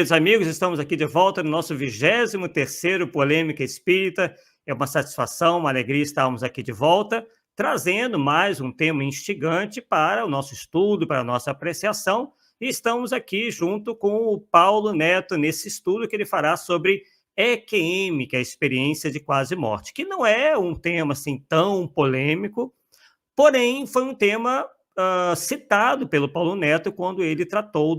queridos amigos, estamos aqui de volta no nosso 23º Polêmica Espírita. É uma satisfação, uma alegria estarmos aqui de volta, trazendo mais um tema instigante para o nosso estudo, para a nossa apreciação. E estamos aqui junto com o Paulo Neto nesse estudo que ele fará sobre EQM, que é a experiência de quase morte, que não é um tema assim tão polêmico, porém foi um tema citado pelo Paulo Neto quando ele tratou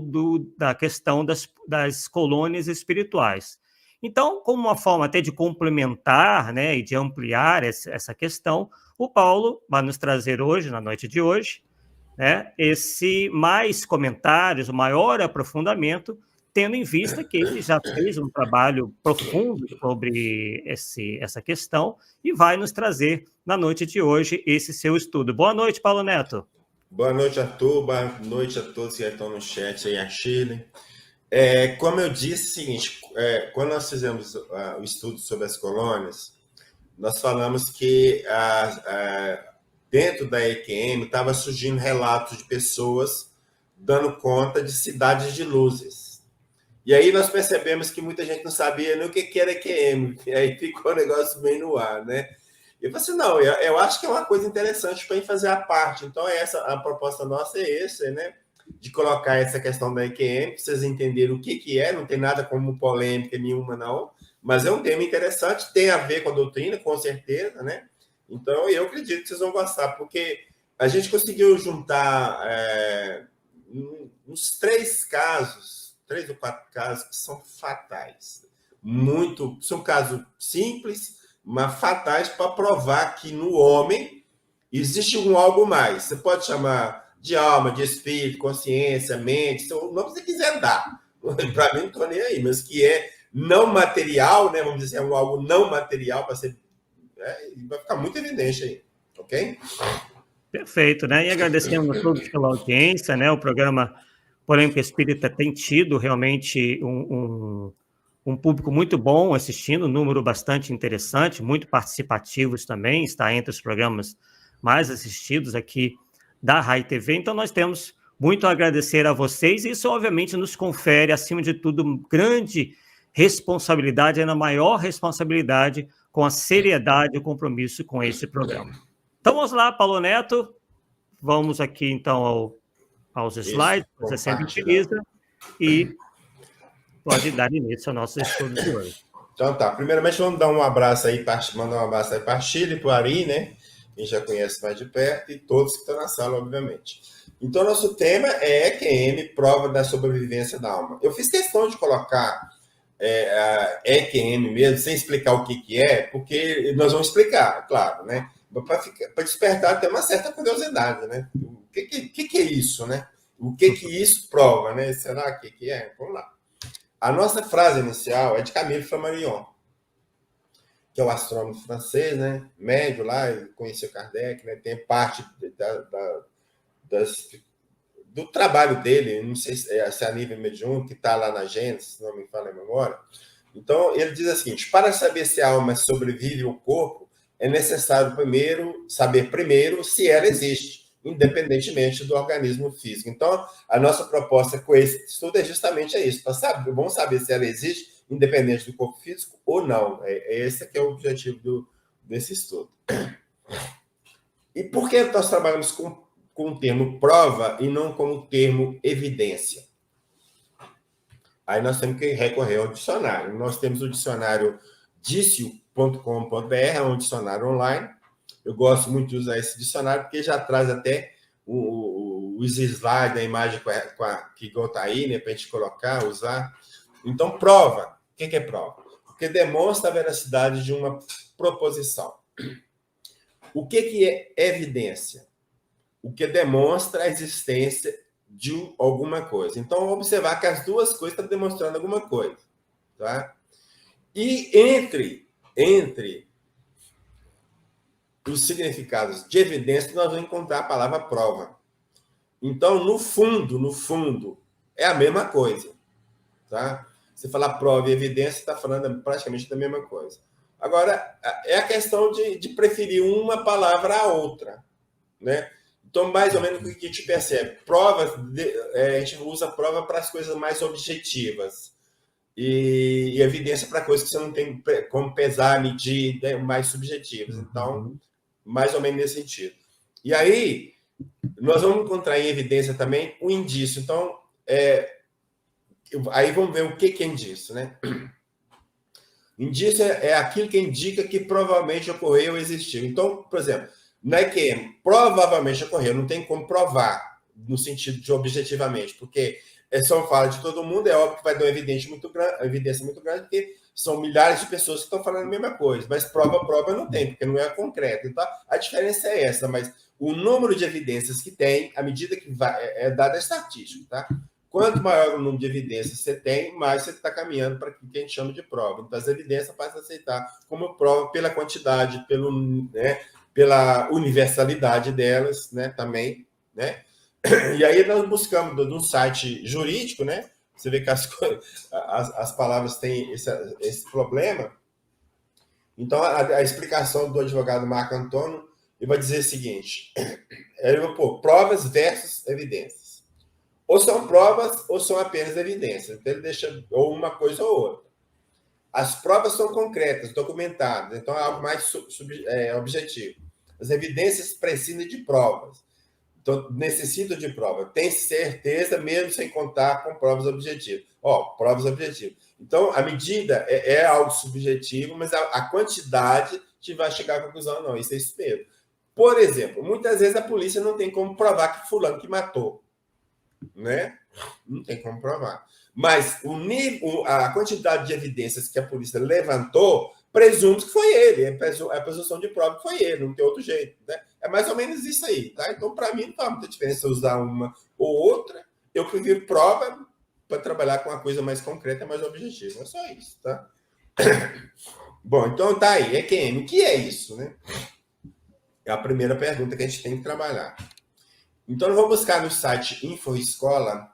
da questão das colônias espirituais. Então, como uma forma até de complementar, né, e de ampliar essa questão, o Paulo vai nos trazer hoje, na noite de hoje, né, esse mais comentários, o maior aprofundamento, tendo em vista que ele já fez um trabalho profundo sobre essa questão e vai nos trazer, na noite de hoje, esse seu estudo. Boa noite, Paulo Neto. Boa noite, Arthur. Boa noite a todos que estão no chat aí, a Shirley. Como eu disse, o seguinte, quando nós fizemos o estudo sobre as colônias, nós falamos que dentro da EQM estava surgindo relatos de pessoas dando conta de cidades de luzes. E aí nós percebemos que muita gente não sabia nem o que era EQM, e aí ficou o negócio bem no ar, né? E eu falei assim, não, eu acho que é uma coisa interessante para fazer a parte. Então, a proposta nossa é essa, né? De colocar essa questão da EQM, para vocês entenderem o que é, não tem nada como polêmica nenhuma, não, mas é um tema interessante, tem a ver com a doutrina, com certeza, né? Então, eu acredito que vocês vão gostar, porque a gente conseguiu juntar uns 3 ou 4 casos que são fatais. São casos simples, mas fatais para provar que no homem existe algo mais. Você pode chamar de alma, de espírito, consciência, mente, o nome que você quiser dar. Para mim, não estou nem aí, mas que é não material, né? Vamos dizer, algo não material, para ser. Vai ficar muito evidente aí, ok? Perfeito, né? E agradecemos a todos pela audiência, né? O programa Polêmica Espírita tem tido realmente um público muito bom assistindo, um número bastante interessante, muito participativos também, está entre os programas mais assistidos aqui da RAI TV. Então, nós temos muito a agradecer a vocês, e isso, obviamente, nos confere, acima de tudo, grande responsabilidade, ainda maior responsabilidade com a seriedade e o compromisso com esse programa. Então, vamos lá, Paulo Neto, vamos aqui, então, aos slides, que você sempre utiliza, e pode dar início ao nosso estudo de hoje. Então tá, primeiramente vamos dar um abraço aí, mandar um abraço aí para a Chile, para o Ari, né? Quem já conhece mais de perto, e todos que estão na sala, obviamente. Então, nosso tema é EQM, prova da sobrevivência da alma. Eu fiz questão de colocar a EQM mesmo, sem explicar o que é, porque nós vamos explicar, claro, né? Para despertar até uma certa curiosidade, né? O que é isso, né? O que isso prova, né? Será que é? Vamos lá. A nossa frase inicial é de Camille Flammarion, que é o astrônomo francês, né? Médio lá, conheceu Kardec, né? Tem parte do trabalho dele, não sei se é a nível mediúnico, que está lá na Gênesis, se não me falha a memória. Então, ele diz o seguinte: para saber se a alma sobrevive ao corpo, é necessário saber primeiro se ela existe, independentemente do organismo físico. Então, a nossa proposta com esse estudo é justamente isso, vamos saber se ela existe, independente do corpo físico ou não. Esse que é o objetivo desse estudo. E por que nós trabalhamos com o termo prova e não com o termo evidência? Aí nós temos que recorrer ao dicionário. Nós temos o dicionário dicio.com.br, é um dicionário online. Eu gosto muito de usar esse dicionário, porque já traz até os slides, a imagem que está aí, né, para a gente colocar, usar. Então, prova. O que é prova? Porque demonstra a veracidade de uma proposição. O que é evidência? O que demonstra a existência de alguma coisa. Então, observar que as duas coisas estão demonstrando alguma coisa. Tá? E entre os significados de evidência, nós vamos encontrar a palavra prova. Então, no fundo, é a mesma coisa. Tá? Você falar prova e evidência, está falando praticamente da mesma coisa. Agora, é a questão de preferir uma palavra à outra. Né? Então, mais ou menos o que a gente percebe? A gente usa prova para as coisas mais objetivas. e evidência para coisas que você não tem como pesar, medir, né, mais subjetivas. Então, mais ou menos nesse sentido. E aí, nós vamos encontrar em evidência também o indício. Então, aí vamos ver o que é indício, né? Indício é aquilo que indica que provavelmente ocorreu ou existiu. Então, por exemplo, na EQM, provavelmente ocorreu, não tem como provar, no sentido de objetivamente, porque só fala de todo mundo, é óbvio que vai dar uma evidência muito grande, porque são milhares de pessoas que estão falando a mesma coisa, mas prova não tem, porque não é concreto. Então, a diferença é essa, mas o número de evidências que tem, à medida que vai, é dado estatístico, tá? Quanto maior o número de evidências você tem, mais você está caminhando para o que a gente chama de prova. Então, as evidências passam a aceitar como prova pela quantidade, pela universalidade delas, né, também, né? E aí nós buscamos num site jurídico, né? Você vê que as palavras têm esse problema. Então, a explicação do advogado Marco Antônio, ele vai dizer o seguinte: ele vai pôr provas versus evidências. Ou são provas ou são apenas evidências. Então, ele deixa ou uma coisa ou outra. As provas são concretas, documentadas, então é algo mais objetivo. As evidências precisam de provas. Então, necessitam de prova. Tem certeza, mesmo sem contar com provas objetivas. Provas objetivas. Então, a medida é algo subjetivo, mas a quantidade te vai chegar à conclusão, não, isso é isso mesmo. Por exemplo, muitas vezes a polícia não tem como provar que fulano que matou. Né? Não tem como provar. Mas a quantidade de evidências que a polícia levantou presume que foi ele. A presunção de prova que foi ele, não tem outro jeito. Né? É mais ou menos isso aí. Tá? Então, para mim, não faz muita diferença usar uma ou outra. Eu prefiro prova para trabalhar com uma coisa mais concreta, mais objetiva. É só isso. Tá? Bom, então tá aí. EQM. O que é isso? Né? É a primeira pergunta que a gente tem que trabalhar. Então, eu vou buscar no site InfoEscola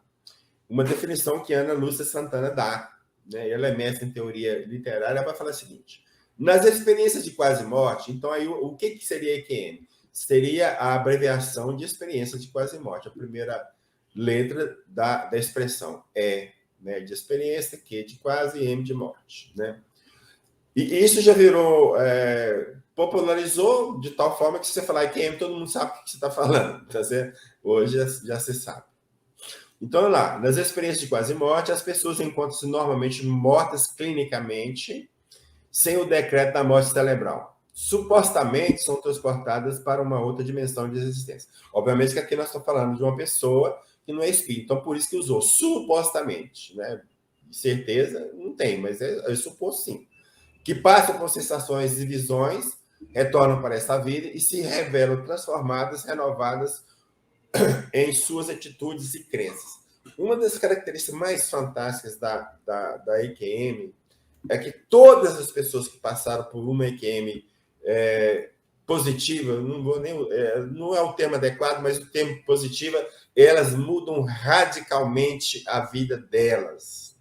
uma definição que Ana Lúcia Santana dá. Né? Ela é mestre em teoria literária, ela vai falar o seguinte: nas experiências de quase morte, então aí o que seria EQM? Seria a abreviação de experiência de quase morte, a primeira letra da expressão né, de experiência, Q de quase e M de morte. Né? E isso já virou, popularizou de tal forma que se você falar EQM, todo mundo sabe o que você está falando. Tá certo? Hoje já se sabe. Então, lá, nas experiências de quase morte, as pessoas encontram-se normalmente mortas clinicamente, sem o decreto da morte cerebral. Supostamente são transportadas para uma outra dimensão de existência. Obviamente que aqui nós estamos falando de uma pessoa que não é espírito, então por isso que usou supostamente, né? Certeza não tem, mas é suposto sim. Que passam por sensações e visões, retornam para essa vida e se revelam transformadas, renovadas em suas atitudes e crenças. Uma das características mais fantásticas da EQM é que todas as pessoas que passaram por uma EQM positiva, não é o termo adequado, mas o termo positiva, elas mudam radicalmente a vida delas.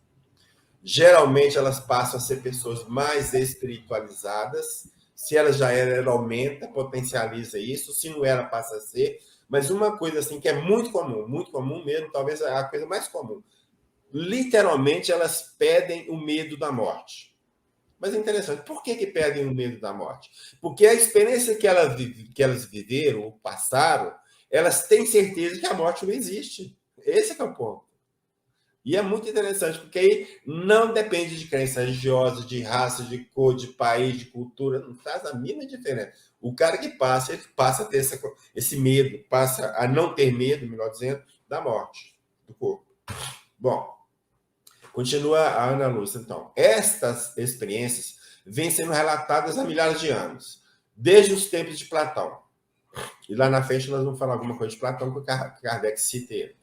Geralmente elas passam a ser pessoas mais espiritualizadas. Se ela já era, ela aumenta, potencializa isso. Se não era, passa a ser. Mas uma coisa assim que é muito comum mesmo, talvez a coisa mais comum. Literalmente, elas perdem o medo da morte. Mas é interessante, por que perdem o medo da morte? Porque a experiência que elas viveram, ou passaram, elas têm certeza que a morte não existe. Esse é o ponto. E é muito interessante, porque aí não depende de crença religiosa, de raça, de cor, de país, de cultura, não faz a mínima diferença. O cara que passa, ele passa a ter esse medo, passa a não ter medo, melhor dizendo, da morte do corpo. Bom, continua a Ana Lúcia, então. Estas experiências vêm sendo relatadas há milhares de anos, desde os tempos de Platão. E lá na frente nós vamos falar alguma coisa de Platão, que o Kardec cita ele.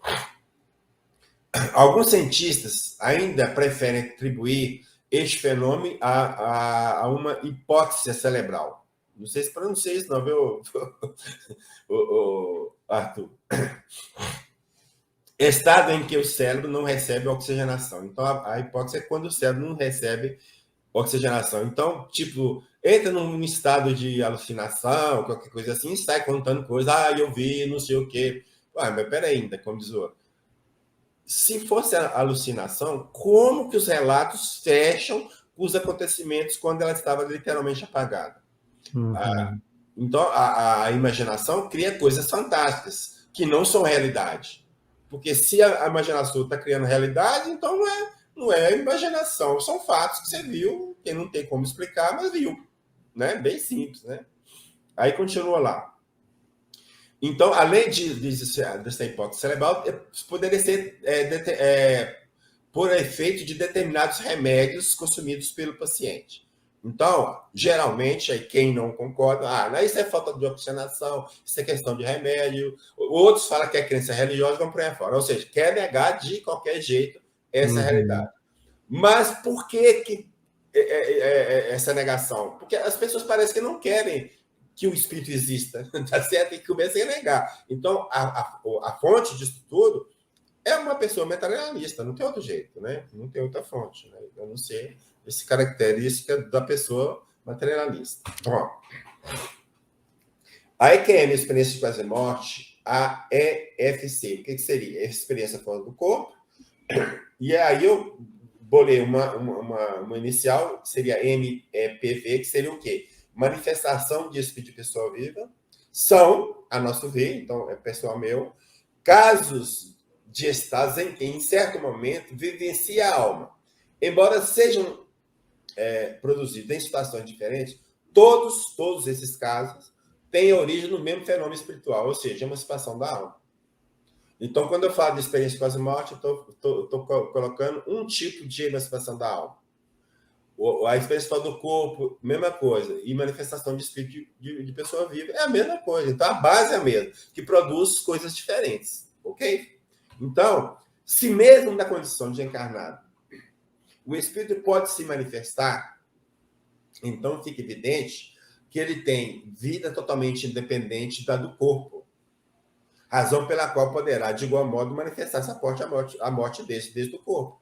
Alguns cientistas ainda preferem atribuir este fenômeno a uma hipóxia cerebral. Não sei se pronunciei isso, não, viu, Arthur? Estado em que o cérebro não recebe oxigenação. Então, a hipóxia é quando o cérebro não recebe oxigenação. Então, tipo, entra num estado de alucinação, qualquer coisa assim, e sai contando coisa. Eu vi, não sei o quê. Mas peraí, ainda, como diz o outro. se fosse alucinação, como que os relatos fecham os acontecimentos quando ela estava literalmente apagada? Então, a imaginação cria coisas fantásticas, que não são realidade. Porque se a imaginação está criando realidade, então não é imaginação, são fatos que você viu, que não tem como explicar, mas viu. Né? Bem simples, né? Aí continua lá. Então, além dessa hipótese cerebral, poderia ser por efeito de determinados remédios consumidos pelo paciente. Então, geralmente, aí quem não concorda, isso é falta de oxigenação, isso é questão de remédio. Outros falam que é crença religiosa, vão por aí fora. Ou seja, quer negar de qualquer jeito essa realidade. Mas por que essa negação? Porque as pessoas parecem que não querem que o espírito exista, tá certo? E começam a negar. Então, a fonte disso tudo é uma pessoa materialista, não tem outro jeito, né? Não tem outra fonte, né? Eu não sei essa característica da pessoa materialista. Bom, a EQM, experiência de quase morte, a EFC, o que seria? Experiência fora do corpo. E aí eu bolei uma inicial, que seria MPV, que seria o quê? Manifestação de espírito de pessoa viva. São, a nosso ver, então é pessoal meu, casos de estados em que, em certo momento, vivencia a alma. Embora sejam produzidos em situações diferentes, todos esses casos têm origem no mesmo fenômeno espiritual, ou seja, a emancipação da alma. Então, quando eu falo de experiência quase-morte, eu estou colocando um tipo de emancipação da alma. A experiência do corpo, mesma coisa. E manifestação de espírito de pessoa viva é a mesma coisa. Então, a base é a mesma, que produz coisas diferentes. Ok? Então, se mesmo na condição de encarnado, o espírito pode se manifestar, então fica evidente que ele tem vida totalmente independente da do corpo. Razão pela qual poderá, de igual modo, manifestar essa a morte desde o corpo.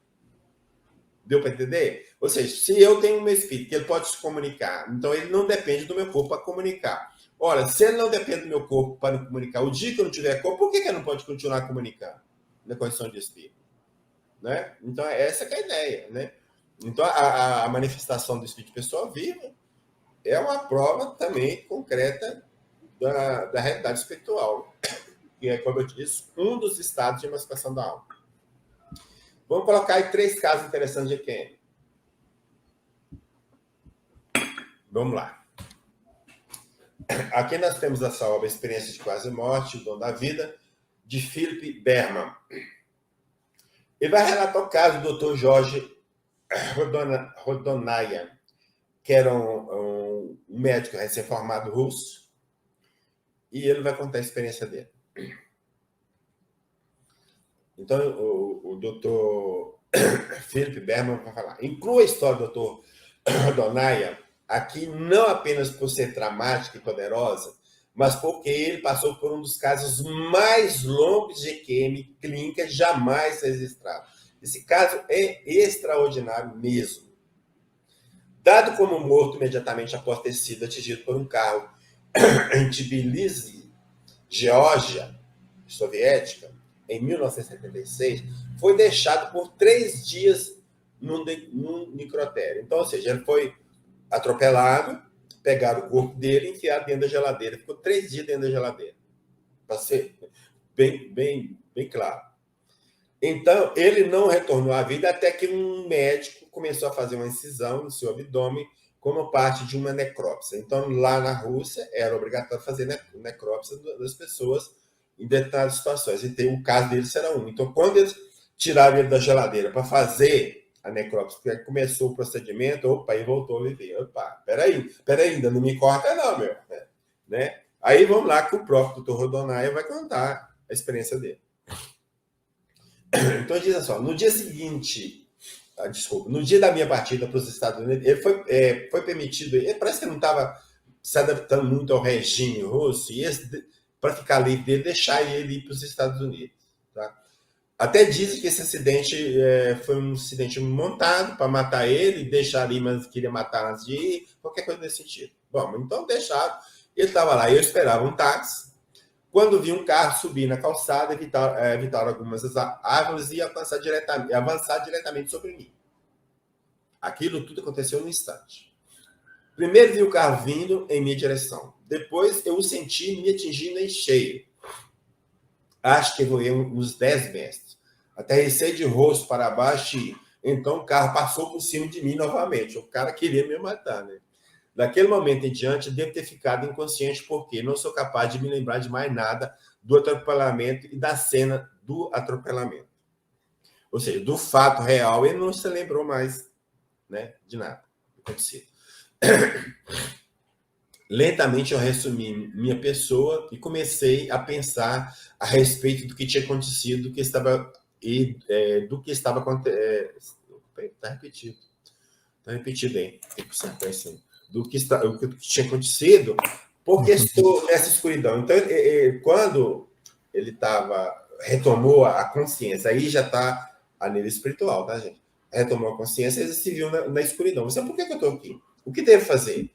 Deu para entender? Ou seja, se eu tenho um espírito que ele pode se comunicar, então ele não depende do meu corpo para comunicar. Ora, se ele não depende do meu corpo para comunicar, o dia que eu não tiver corpo, por que ele não pode continuar comunicando na condição de espírito? Né? Então, essa que é a ideia. Né? Então, a manifestação do espírito de pessoa viva é uma prova também concreta da realidade espiritual, que é, como eu disse, um dos estados de emancipação da alma. Vamos colocar aí 3 casos interessantes de EQM. Vamos lá. Aqui nós temos essa obra Experiência de Quase Morte, O Dom da Vida, de Philip Berman. Ele vai relatar o caso do Dr. Jorge Rodonaya, que era um médico recém-formado russo, e ele vai contar a experiência dele. Então, o doutor Philip Berman vai falar. Inclua a história do doutor Rodonaya aqui não apenas por ser dramática e poderosa, mas porque ele passou por um dos casos mais longos de EQM clínica jamais registrado. Esse caso é extraordinário mesmo. Dado como morto imediatamente após ter sido atingido por um carro em Tbilisi, Geórgia soviética, em 1976, foi deixado por 3 dias num necrotério. Então, ou seja, ele foi atropelado, pegaram o corpo dele e enfiaram dentro da geladeira. Ficou 3 dias dentro da geladeira. Para ser bem claro. Então, ele não retornou à vida até que um médico começou a fazer uma incisão no seu abdômen como parte de uma necrópsia. Então, lá na Rússia, era obrigatório fazer necrópsia das pessoas em determinadas situações. E o caso dele será um. Então, quando eles tiraram ele da geladeira para fazer a necrópsia, começou o procedimento, e voltou a viver. Peraí, ainda não me corta não, meu. Né? Aí vamos lá que o próprio Dr. Rodonaya vai contar a experiência dele. Então, diz assim, no dia seguinte, no dia da minha partida para os Estados Unidos, ele foi permitido, ele parece que não estava se adaptando muito ao regime russo, e para ficar livre dele, deixar ele ir para os Estados Unidos. Tá? Até dizem que esse acidente foi um acidente montado para matar ele, deixar ali, mas queria matar antes de ir, qualquer coisa nesse sentido. Bom, então deixaram, ele estava lá, eu esperava um táxi. Quando vi um carro subir na calçada, evitar algumas árvores e avançar diretamente sobre mim. Aquilo tudo aconteceu no instante. Primeiro vi o carro vindo em minha direção. Depois eu o senti me atingindo em cheio. Acho que voei uns 10 metros. Aterrissei de rosto para baixo e então o carro passou por cima de mim novamente. O cara queria me matar, né? Daquele momento em diante, devo ter ficado inconsciente porque não sou capaz de me lembrar de mais nada do atropelamento e da cena do atropelamento. Ou seja, do fato real, ele não se lembrou mais, né, de nada acontecido. Lentamente eu ressumi minha pessoa e comecei a pensar a respeito do que tinha acontecido, do que estava acontecendo. Está repetido. Está repetido aí. Tem que acertar isso aí. Do que tinha acontecido, porque estou nessa escuridão. Então, quando ele retomou a consciência, aí já está a nível espiritual, tá, gente? Retomou a consciência, ele se viu na escuridão. Você, por que eu estou aqui? O que devo fazer?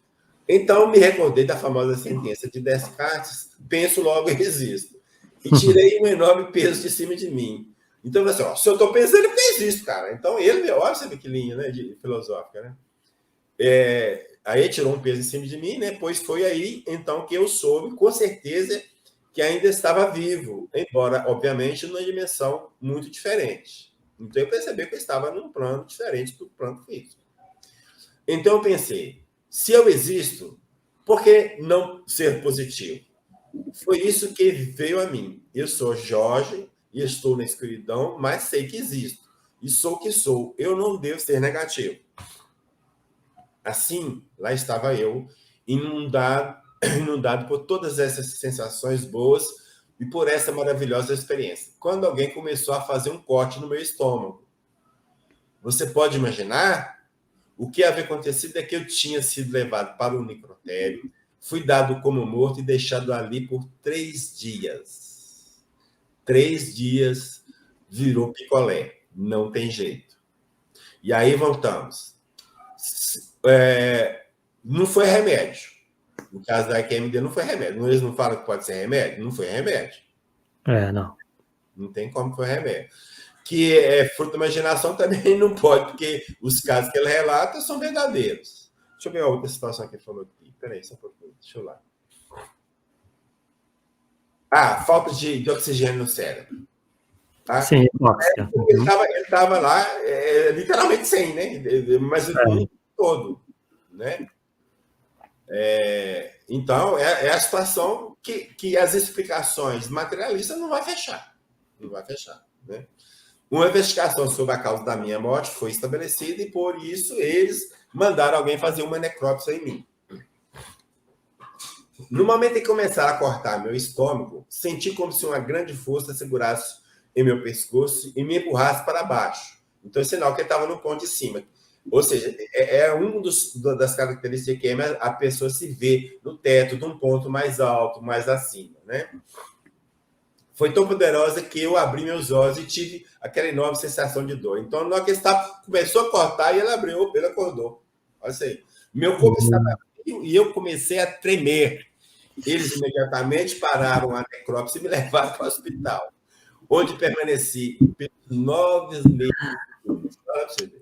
Então, me recordei da famosa sentença de Descartes, penso, logo existo. E tirei um enorme peso de cima de mim. Então, assim, ó, se eu estou pensando, é porque existo, cara. Então, olha, você vê que linha, né, filosófica, né? Aí tirou um peso em cima de mim, né? Pois foi aí, então, que eu soube, com certeza, que ainda estava vivo, embora, obviamente, numa dimensão muito diferente. Então, eu percebi que eu estava num plano diferente do plano físico. Então, eu pensei, se eu existo, por que não ser positivo? Foi isso que veio a mim. Eu sou Jorge e estou na escuridão, mas sei que existo. E sou o que sou. Eu não devo ser negativo. Assim, lá estava eu, inundado por todas essas sensações boas e por essa maravilhosa experiência. Quando alguém começou a fazer um corte no meu estômago. Você pode imaginar? O que havia acontecido é que eu tinha sido levado para o necrotério, fui dado como morto e deixado ali por 3 dias. 3 dias virou picolé. Não tem jeito. E aí voltamos. Não foi remédio. No caso da QMD, não foi remédio. Eles não falam que pode ser remédio? Não foi remédio. Não. Não tem como foi remédio. Que é fruto da imaginação também não pode, porque os casos que ele relata são verdadeiros. Deixa eu ver a outra situação que ele falou aqui. Peraí, só um pouquinho. Deixa eu lá. Falta de oxigênio no cérebro. Tá? Sim, hipóxia. Ele estava lá, literalmente sem, né? Mas o mundo todo, né? Então, é a situação que as explicações materialistas não vai fechar. Não vai fechar, né? Uma investigação sobre a causa da minha morte foi estabelecida e, por isso, eles mandaram alguém fazer uma necrópsia em mim. No momento em que começaram a cortar meu estômago, senti como se uma grande força segurasse em meu pescoço e me empurrasse para baixo. Então, é sinal que ele estava no ponto de cima. Ou seja, uma das características que a pessoa se vê no teto de um ponto mais alto, mais acima, né? Foi tão poderosa que eu abri meus olhos e tive aquela enorme sensação de dor. Então, na hora que ele começou a cortar, ele abriu, ele acordou. Olha isso aí. Meu corpo estava frio e eu comecei a tremer. Eles imediatamente pararam a necrópsia e me levaram para o hospital, onde permaneci pelos 9 meses. Olha para você ver.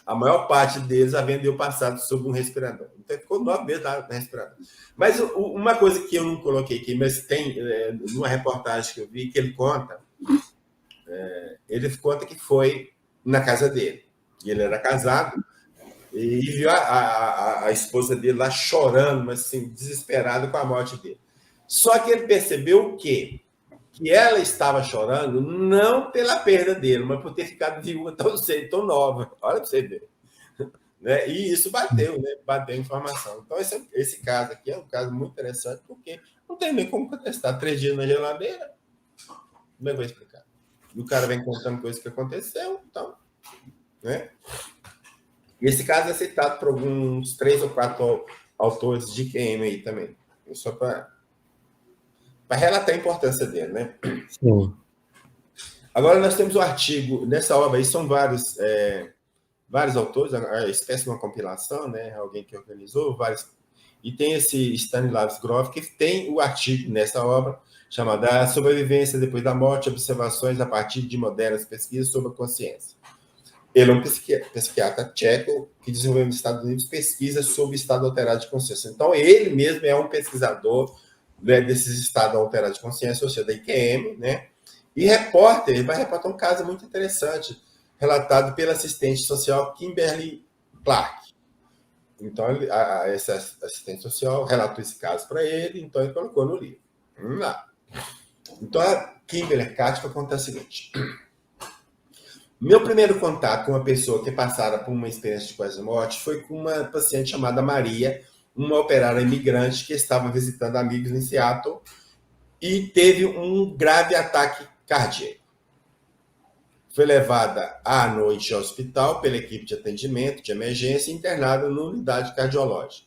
A maior parte deles havendo eu passado sob um respirador. Então, ficou 9 meses lá no respirador. Mas uma coisa que eu não coloquei aqui, mas tem numa reportagem que eu vi, que ele conta que foi na casa dele. E ele era casado e viu a esposa dele lá chorando, mas assim, desesperada com a morte dele. Só que ele percebeu o quê? Que ela estava chorando não pela perda dele, mas por ter ficado viúva tão cedo, tão nova. Olha para você ver. Né? E isso bateu, né? Bateu a informação. Então, esse caso aqui é um caso muito interessante, porque não tem nem como contestar. 3 dias na geladeira, como é que eu vou explicar? E o cara vem contando coisas que aconteceu, então, né? E esse caso é citado por alguns 3 ou 4 autores de QM aí também. Só para relatar a importância dele, né? Sim. Agora nós temos o artigo, nessa obra aí são vários autores, a espécie de uma compilação, né? Alguém que organizou vários. E tem esse Stanislavski Grof, que tem o artigo nessa obra, chamada A Sobrevivência Depois da Morte, Observações a partir de modernas pesquisas sobre a consciência. Ele é um psiquiatra tcheco que desenvolveu nos Estados Unidos pesquisas sobre estado alterado de consciência. Então, ele mesmo é um pesquisador, né, desses estados alterados de consciência, ou seja, da IQM, né? E ele vai reportar um caso muito interessante, relatado pela assistente social Kimberly Clark. Então, essa assistente social relatou esse caso para ele, então ele colocou no livro. Vamos lá. Então, a Kimberly Clark vai contar o seguinte. Meu primeiro contato com uma pessoa que passara por uma experiência de quase morte foi com uma paciente chamada Maria, uma operária imigrante que estava visitando amigos em Seattle e teve um grave ataque cardíaco. Foi levada à noite ao hospital pela equipe de atendimento de emergência e internada numa unidade cardiológica.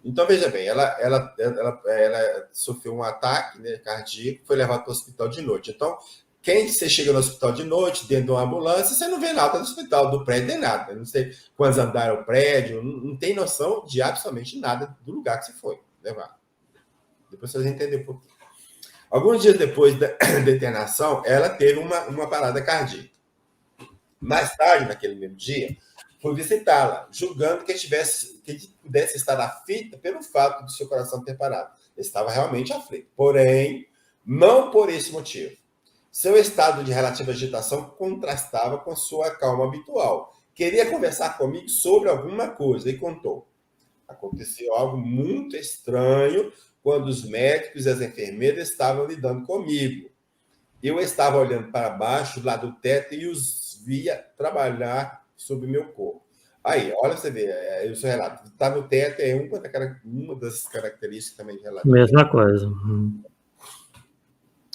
Então, veja bem, ela sofreu um ataque, né, cardíaco, foi levada para o hospital de noite. Então, quem você chega no hospital de noite, dentro de uma ambulância, você não vê nada do hospital, do prédio, nem nada. Não sei quantos andares é o prédio, não tem noção de absolutamente nada do lugar que você foi levar. Depois vocês entendem um pouquinho. Alguns dias depois da internação, ela teve uma parada cardíaca. Mais tarde, naquele mesmo dia, fui visitá-la, julgando que pudesse estar aflita pelo fato de seu coração ter parado. Estava realmente aflito. Porém, não por esse motivo. Seu estado de relativa agitação contrastava com sua calma habitual. Queria conversar comigo sobre alguma coisa e contou. Aconteceu algo muito estranho quando os médicos e as enfermeiras estavam lidando comigo. Eu estava olhando para baixo, lá do teto, e os via trabalhar sobre meu corpo. Aí, olha você vê, o seu relato. Está no teto é uma das características também de relato. Mesma coisa.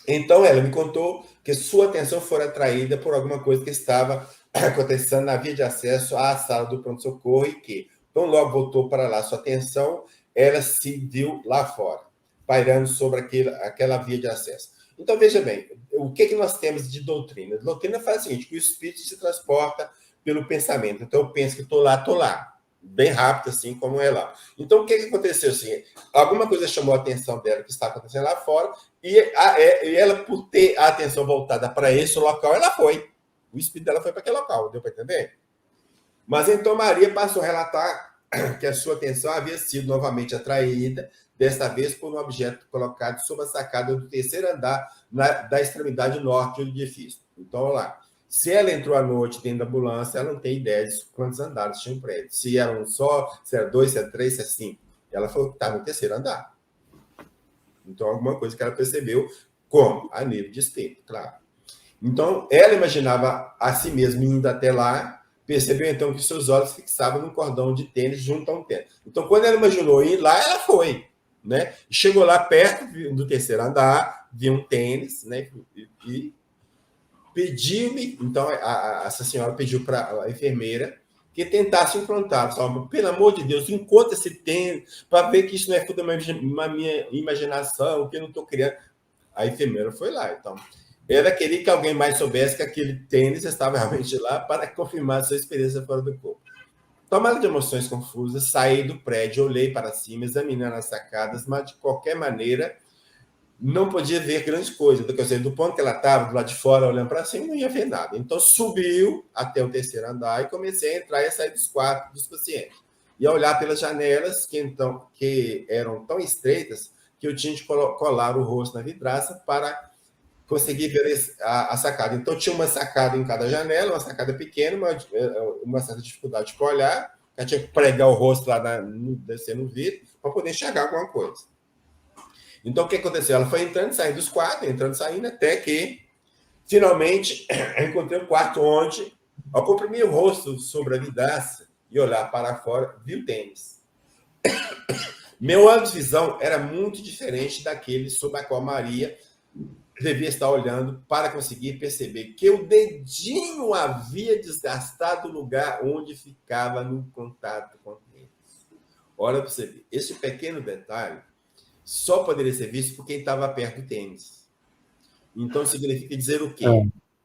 Então, ela me contou que sua atenção foi atraída por alguma coisa que estava acontecendo na via de acesso à sala do pronto-socorro e que, então, logo voltou para lá sua atenção, ela se viu lá fora, pairando sobre aquela via de acesso. Então, veja bem, o que nós temos de doutrina? A doutrina faz o seguinte, que o espírito se transporta pelo pensamento. Então, eu penso que estou lá. Bem rápido, assim como é lá. Então, o que aconteceu? Assim, alguma coisa chamou a atenção dela que está acontecendo lá fora, e ela, por ter a atenção voltada para esse local, ela foi. O espírito dela foi para aquele local, deu para entender? Mas então Maria passou a relatar que a sua atenção havia sido novamente atraída, desta vez por um objeto colocado sob a sacada do terceiro andar da extremidade norte do edifício. Então, vamos lá. Se ela entrou à noite dentro da ambulância, ela não tem ideia de quantos andares tinha o prédio. Se era um só, se era dois, se era três, se era cinco. Ela falou que estava no terceiro andar. Então, alguma coisa que ela percebeu, como? A nível de espírito, claro. Então, ela imaginava a si mesma indo até lá, percebeu então que seus olhos fixavam num cordão de tênis junto a um tênis. Então, quando ela imaginou ir lá, ela foi, né? Chegou lá perto do terceiro andar, viu um tênis, né? E pediu-me, então essa senhora pediu para a enfermeira que tentasse implantar, só, pelo amor de Deus, encontra esse tênis, para ver que isso não é fruto da minha imaginação, que eu não estou criando. A enfermeira foi lá, então. Ela queria que alguém mais soubesse que aquele tênis estava realmente lá para confirmar sua experiência fora do corpo. Tomada de emoções confusas, saí do prédio, olhei para cima, examinando as sacadas, mas de qualquer maneira não podia ver grandes coisas. Do ponto que ela estava, do lado de fora, olhando para cima, não ia ver nada. Então, subiu até o terceiro andar e comecei a entrar e a sair dos quartos dos pacientes. E a olhar pelas janelas, que eram tão estreitas, que eu tinha de colar o rosto na vidraça para conseguir ver a sacada. Então, tinha uma sacada em cada janela, uma sacada pequena, uma certa dificuldade para olhar. Eu tinha que pregar o rosto lá, descer no vidro, para poder enxergar alguma coisa. Então, o que aconteceu? Ela foi entrando e saindo dos quartos, entrando e saindo, até que, finalmente, eu encontrei um quarto onde, ao comprimir o rosto sobre a vidraça e olhar para fora, vi o tênis. Meu ângulo de visão era muito diferente daquele sob a qual Maria devia estar olhando para conseguir perceber que o dedinho havia desgastado o lugar onde ficava no contato com o tênis. Olha para você ver, esse pequeno detalhe só poderia ser visto por quem estava perto do tênis. Então, significa dizer o quê?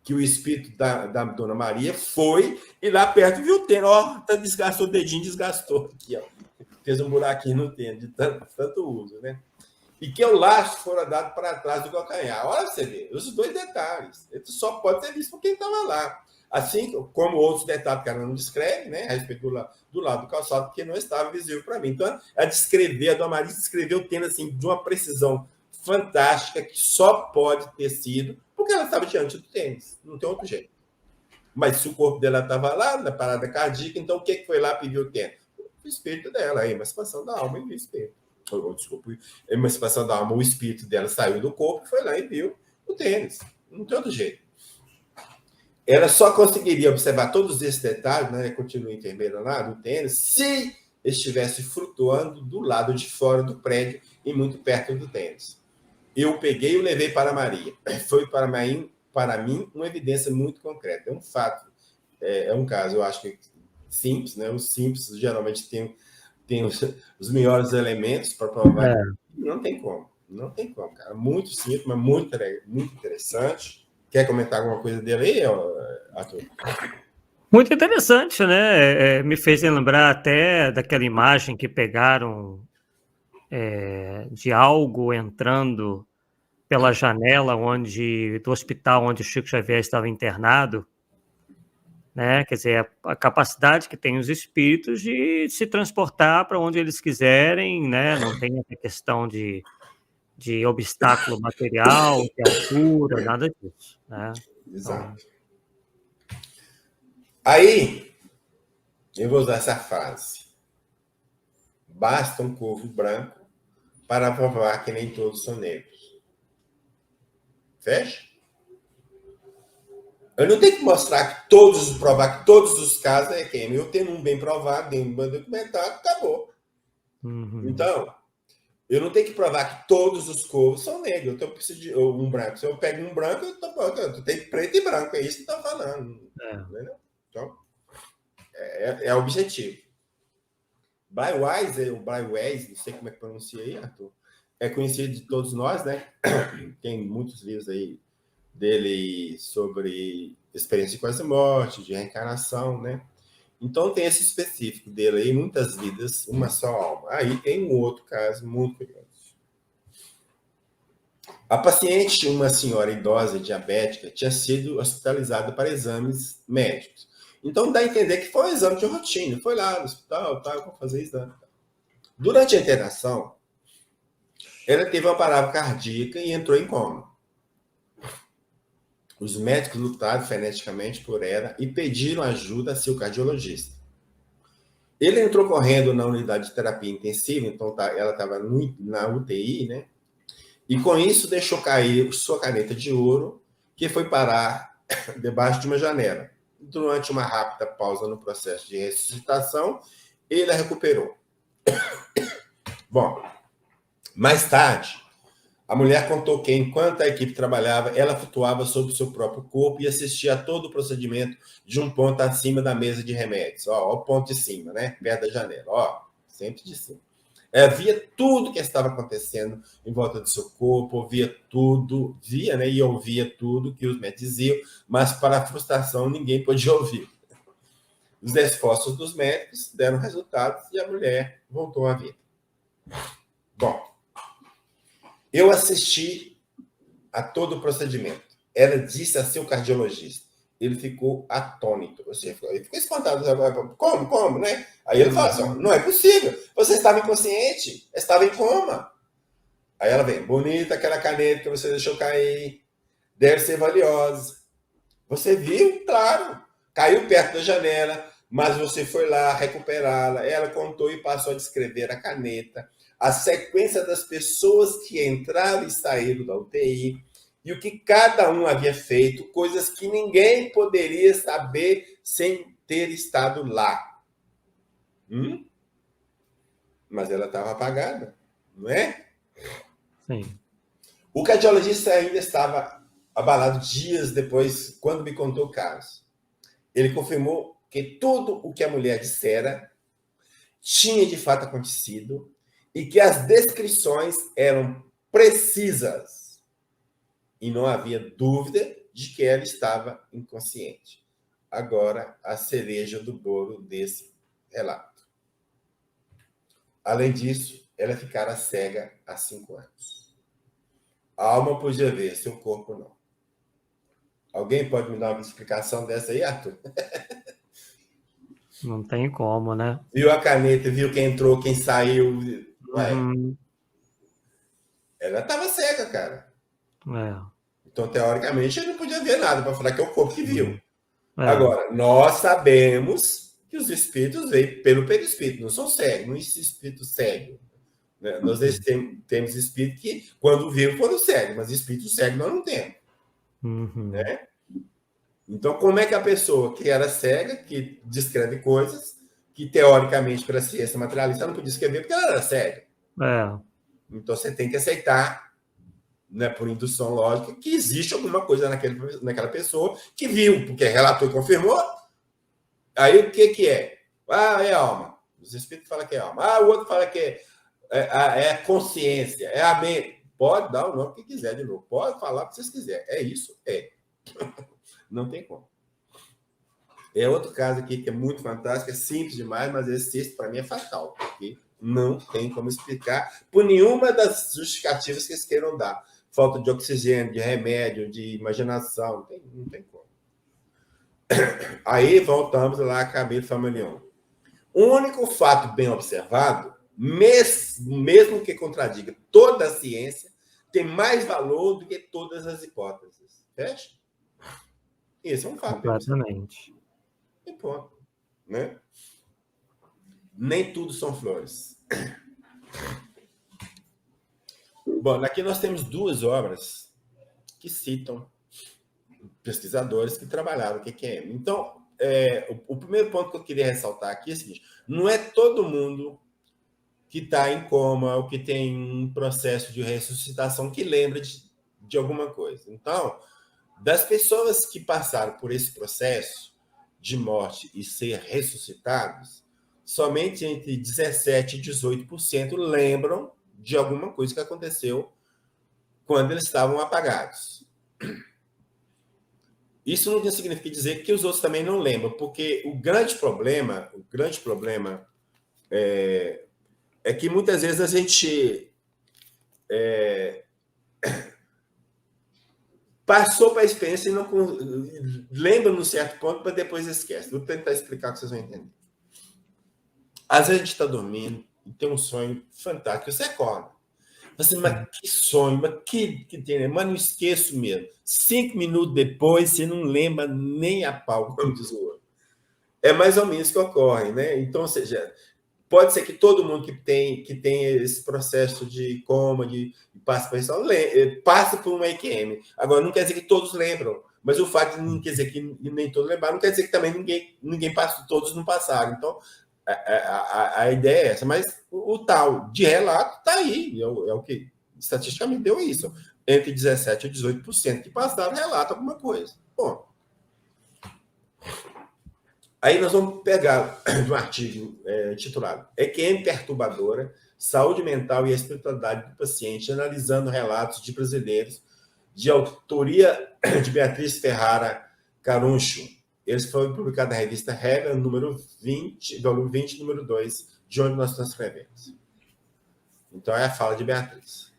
Que o espírito da Dona Maria foi e lá perto viu o tênis. Ó, desgastou o dedinho, desgastou aqui, ó. Fez um buraquinho no tênis, de tanto uso, né? e que o laço fora dado para trás do calcanhar. Olha você ver, os dois detalhes. Ele só pode ter visto por quem estava lá. Assim como outros detalhes que ela não descreve, né, a respeito do lado do calçado, porque não estava visível para mim. Então, a Dona Marisa descreveu o tênis assim, de uma precisão fantástica, que só pode ter sido porque ela estava diante do tênis. Não tem outro jeito. Mas se o corpo dela estava lá, na parada cardíaca, então o que foi lá pedir o tênis? O espírito dela, a emancipação da alma e o espírito. Desculpa, a emancipação da alma, o espírito dela saiu do corpo, foi lá e viu o tênis. Não tem outro jeito. Ela só conseguiria observar todos esses detalhes, né? Continua enfermeira lá do tênis, se estivesse flutuando do lado de fora do prédio e muito perto do tênis. Eu peguei e o levei para Maria. Foi para mim uma evidência muito concreta. É um fato, é um caso, eu acho que simples, né? Os simples geralmente têm os melhores elementos para provar. Não tem como, não tem como, cara. Muito simples, mas muito interessante. Quer comentar alguma coisa dele aí, Arthur? Muito interessante, né? Me fez lembrar até daquela imagem que pegaram de algo entrando pela janela do hospital onde o Chico Xavier estava internado, né? Quer dizer, a capacidade que tem os espíritos de se transportar para onde eles quiserem, né? Não tem essa questão de obstáculo material, de altura, nada disso, né? Exato. Então... Aí, eu vou usar essa frase. Basta um corvo branco para provar que nem todos são negros. Fecha? Eu não tenho que mostrar que provar que todos os casos é quem. Eu tenho um bem provado, tenho um bem documentado, acabou. Uhum. Então, eu não tenho que provar que todos os corvos são negros. Então, eu preciso de um branco. Se eu pego um branco, eu tenho preto e branco. É isso que está falando. Então, é o objetivo. Braiweiser, ou Braiweiser, não sei como é que pronuncia aí, Arthur, é conhecido de todos nós, né? Tem muitos livros aí dele sobre experiência de quase morte, de reencarnação, né? Então tem esse específico dele aí, muitas vidas, uma só alma. Aí tem um outro caso muito curioso. A paciente, uma senhora idosa diabética, tinha sido hospitalizada para exames médicos. Então dá a entender que foi um exame de rotina, foi lá no hospital, vou fazer exame. Durante a internação, ela teve uma parada cardíaca e entrou em coma. Os médicos lutaram freneticamente por ela e pediram ajuda a seu cardiologista. Ele entrou correndo na unidade de terapia intensiva, então ela estava na UTI, né? E com isso deixou cair sua caneta de ouro, que foi parar debaixo de uma janela. Durante uma rápida pausa no processo de ressuscitação, ele a recuperou. Bom, mais tarde, a mulher contou que, enquanto a equipe trabalhava, ela flutuava sobre o seu próprio corpo e assistia a todo o procedimento de um ponto acima da mesa de remédios. Ó, o ponto de cima, né? Perto da janela. Ó, sempre de cima. Ela via tudo que estava acontecendo em volta do seu corpo, ouvia tudo, via, né? E ouvia tudo que os médicos diziam, mas para a frustração ninguém podia ouvir. Os esforços dos médicos deram resultados e a mulher voltou à vida. Bom, eu assisti a todo o procedimento. Ela disse a seu cardiologista. Ele ficou atônito. Ou seja, ele ficou espantado. Como, né? Aí ele fala assim, não é possível. Você estava inconsciente, estava em coma. Aí ela vem, bonita aquela caneta que você deixou cair. Deve ser valiosa. Você viu? Claro. Caiu perto da janela, mas você foi lá recuperá-la. Ela contou e passou a descrever a caneta, a sequência das pessoas que entraram e saíram da UTI e o que cada um havia feito, coisas que ninguém poderia saber sem ter estado lá. Mas ela estava apagada, não é? Sim. O cardiologista ainda estava abalado dias depois, quando me contou o caso. Ele confirmou que tudo o que a mulher dissera tinha de fato acontecido e que as descrições eram precisas. E não havia dúvida de que ela estava inconsciente. Agora, a cereja do bolo desse relato. Além disso, ela ficara cega há 5 anos. A alma podia ver, seu corpo não. Alguém pode me dar uma explicação dessa aí, Arthur? Não tem como, né? Viu a caneta, viu quem entrou, quem saiu. Ué, Uhum. ela estava cega, cara. É. Então, teoricamente, ele não podia ver nada, para falar que é o corpo que viu. É. Agora, nós sabemos que os espíritos veem pelo perispírito, não são cegos, não existe espírito cego. Né? Nós temos espírito que, quando viram, foram cegos, mas espírito cego nós não temos. Uhum. Né? Então, como é que a pessoa que era cega, que descreve coisas, que teoricamente, para a ciência materialista, não podia escrever porque ela era cega? É. Então, você tem que aceitar, né, por indução lógica, que existe alguma coisa naquela pessoa que viu, porque relatou e confirmou. Aí o que é? Ah, é alma. Os espíritos falam que é alma. Ah, o outro fala que é a consciência, é a mente. Pode dar o nome que quiser de novo. Pode falar o que vocês quiserem. É isso? É. Não tem como. É outro caso aqui que é muito fantástico, é simples demais, mas esse para mim é fatal, porque não tem como explicar por nenhuma das justificativas que eles queiram dar. Falta de oxigênio, de remédio, de imaginação, não tem como. Aí voltamos lá a Camille Flammarion. O único fato bem observado, mesmo que contradiga toda a ciência, tem mais valor do que todas as hipóteses. Fecha? Esse é um fato bem observado. Completamente. E ponto. Né? Nem tudo são flores. Bom, aqui nós temos 2 obras que citam pesquisadores que trabalharam o QQM. Então, o primeiro ponto que eu queria ressaltar aqui é o seguinte: não é todo mundo que está em coma ou que tem um processo de ressuscitação que lembra de alguma coisa. Então, das pessoas que passaram por esse processo de morte e ser ressuscitados, somente entre 17% e 18% lembram de alguma coisa que aconteceu quando eles estavam apagados. Isso não significa dizer que os outros também não lembram, porque o grande problema é que muitas vezes a gente passou para a experiência e não lembra num certo ponto, mas depois esquece. Vou tentar explicar que vocês vão entender. Às vezes a gente está dormindo e tem um sonho fantástico, você acorda. Assim, mas que sonho, mas que tem, mas não esqueço mesmo. 5 minutos depois, você não lembra nem a pau, como diz o outro. É mais ou menos que ocorre, né? Então, ou seja, pode ser que todo mundo que tem esse processo de coma, de passa por isso, passa por uma EQM. Agora, não quer dizer que todos lembram, mas o fato de não quer dizer que nem todos lembraram, não quer dizer que também ninguém passou, todos não passaram. Então, a ideia é essa, mas o tal de relato está aí, é o que estatisticamente deu isso. Entre 17% e 18% que passaram relata alguma coisa. Bom, aí nós vamos pegar um artigo titulado EQM perturbadora, saúde mental e a espiritualidade do paciente, analisando relatos de brasileiros, de autoria de Beatriz Ferrara Caruncho. Eles foram publicados na revista Regra, número 20, volume 20, número 2, de onde nós transcrevemos. Então, é a fala de Beatriz.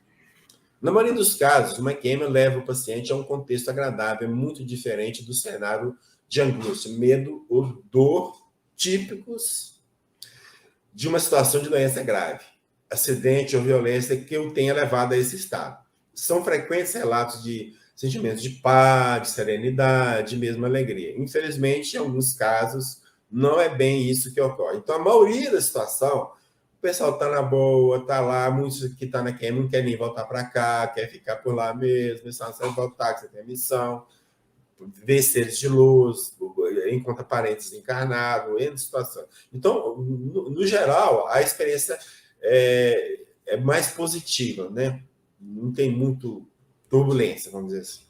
Na maioria dos casos, uma EQM leva o paciente a um contexto agradável, muito diferente do cenário de angústia, medo ou dor típicos de uma situação de doença grave, acidente ou violência que o tenha levado a esse estado. São frequentes relatos de sentimentos de paz, de serenidade, mesmo alegria. Infelizmente, em alguns casos, não é bem isso que ocorre. Então, a maioria da situação, o pessoal está na boa, está lá, muitos que estão na QM não querem nem voltar para cá, quer ficar por lá mesmo, só você voltar, que você tem a missão, ver seres de luz, encontra parentes encarnados, em situação. Então, no geral, a experiência é mais positiva, né? Não tem muito turbulência, vamos dizer assim.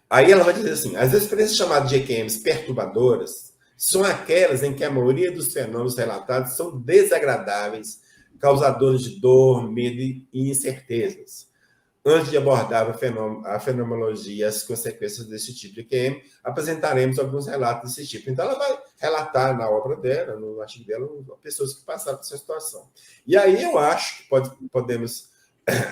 Aí ela vai dizer assim: as experiências chamadas de EQMs perturbadoras são aquelas em que a maioria dos fenômenos relatados são desagradáveis, causadores de dor, medo e incertezas. Antes de abordar a fenomenologia e as consequências desse tipo de EQM, apresentaremos alguns relatos desse tipo. Então, ela vai relatar na obra dela, no artigo dela, pessoas que passaram por essa situação. E aí eu acho que podemos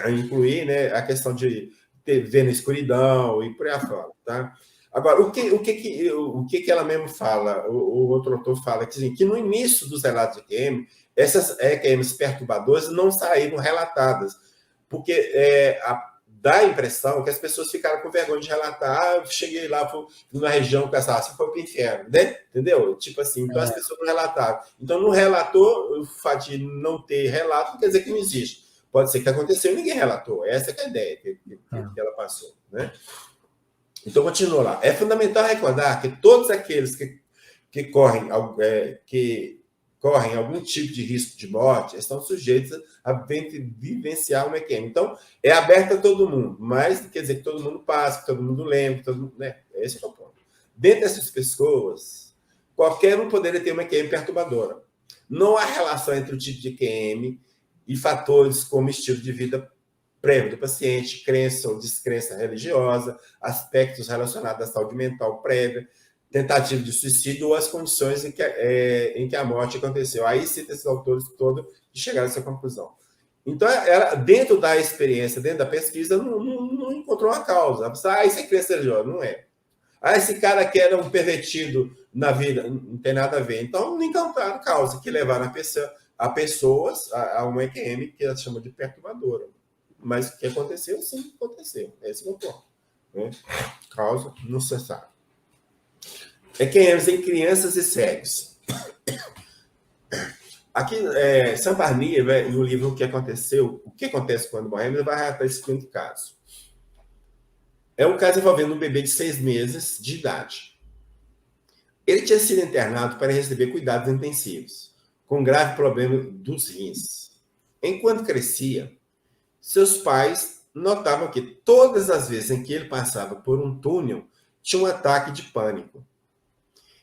incluir, né, a questão de ver na escuridão e por aí afora, tá? Agora, o que ela mesmo fala, o outro autor fala, que no início dos relatos de EQM, essas EQMs perturbadoras não saíram relatadas, porque dá a impressão que as pessoas ficaram com vergonha de relatar, eu cheguei lá, fui numa região que assim, foi para o inferno, né? Entendeu? Tipo assim, então as pessoas não relataram. Então, não relatou, o fato de não ter relato não quer dizer que não existe. Pode ser que aconteceu e ninguém relatou. Essa é a ideia que ela passou, né? Então, continua lá. É fundamental recordar que todos aqueles que correm algum tipo de risco de morte estão sujeitos a vivenciar uma EQM. Então, é aberto a todo mundo, mas não quer dizer que todo mundo passe, que todo mundo lembre, que todo mundo, né? Esse é o ponto. Dentre essas pessoas, qualquer um poderia ter uma EQM perturbadora. Não há relação entre o tipo de EQM e fatores como estilo de vida prévio do paciente, crença ou descrença religiosa, aspectos relacionados à saúde mental prévia, tentativa de suicídio ou as condições em que a morte aconteceu. Aí cita esses autores todos e chegaram a essa conclusão. Então, ela, dentro da experiência, dentro da pesquisa, não encontrou uma causa. Isso é crença religiosa, não é. Esse cara que era um pervertido na vida, não tem nada a ver. Então, não encontraram causa que levaram a pessoas a uma EQM que ela chama de perturbadora. Mas o que aconteceu, sim, aconteceu. Esse é o ponto. Né? Causa não se sabe. EQMs em crianças e cegos. Aqui, Samparnia, no livro O que Aconteceu, o que acontece quando morremos, ele vai relatar esse seguinte caso. É um caso envolvendo um bebê de 6 meses de idade. Ele tinha sido internado para receber cuidados intensivos, com grave problema dos rins. Enquanto crescia, seus pais notavam que todas as vezes em que ele passava por um túnel, tinha um ataque de pânico.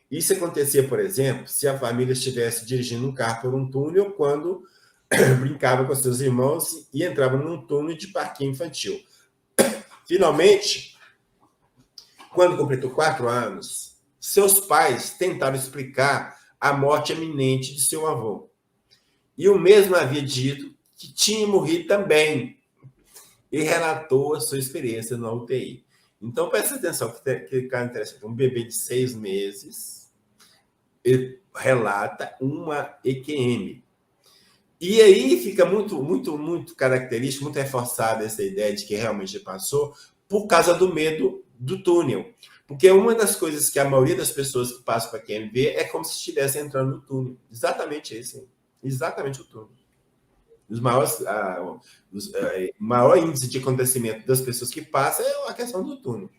Isso acontecia, por exemplo, se a família estivesse dirigindo um carro por um túnel quando brincava com seus irmãos e entrava num túnel de parquinho infantil. Finalmente, quando completou 4 anos, seus pais tentaram explicar a morte iminente de seu avô. E o mesmo havia dito que tinha morrido também e relatou a sua experiência na UTI. Então, presta atenção, que cara interessante. Um bebê de 6 meses relata uma EQM. E aí fica muito característico, muito reforçada essa ideia de que realmente passou por causa do medo do túnel. Porque uma das coisas que a maioria das pessoas que passam para a EQM vê é como se estivesse entrando no túnel. Exatamente isso. Exatamente o túnel. O maior índice de acontecimento das pessoas que passam é a questão do túnel,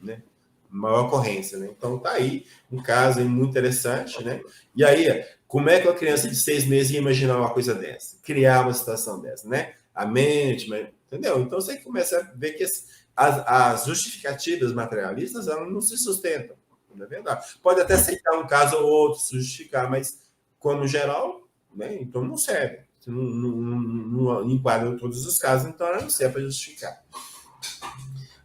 né? Maior ocorrência, né? Então tá aí um caso muito interessante, né? E aí, como é que uma criança de 6 meses ia imaginar uma coisa dessa? Criar uma situação dessa, né? A mente, entendeu? Então você começa a ver que as justificativas materialistas elas não se sustentam, não é verdade? Pode até aceitar um caso ou outro, se justificar, mas como geral, né? Então não serve. Não enquadra todos os casos, então ela não serve para justificar.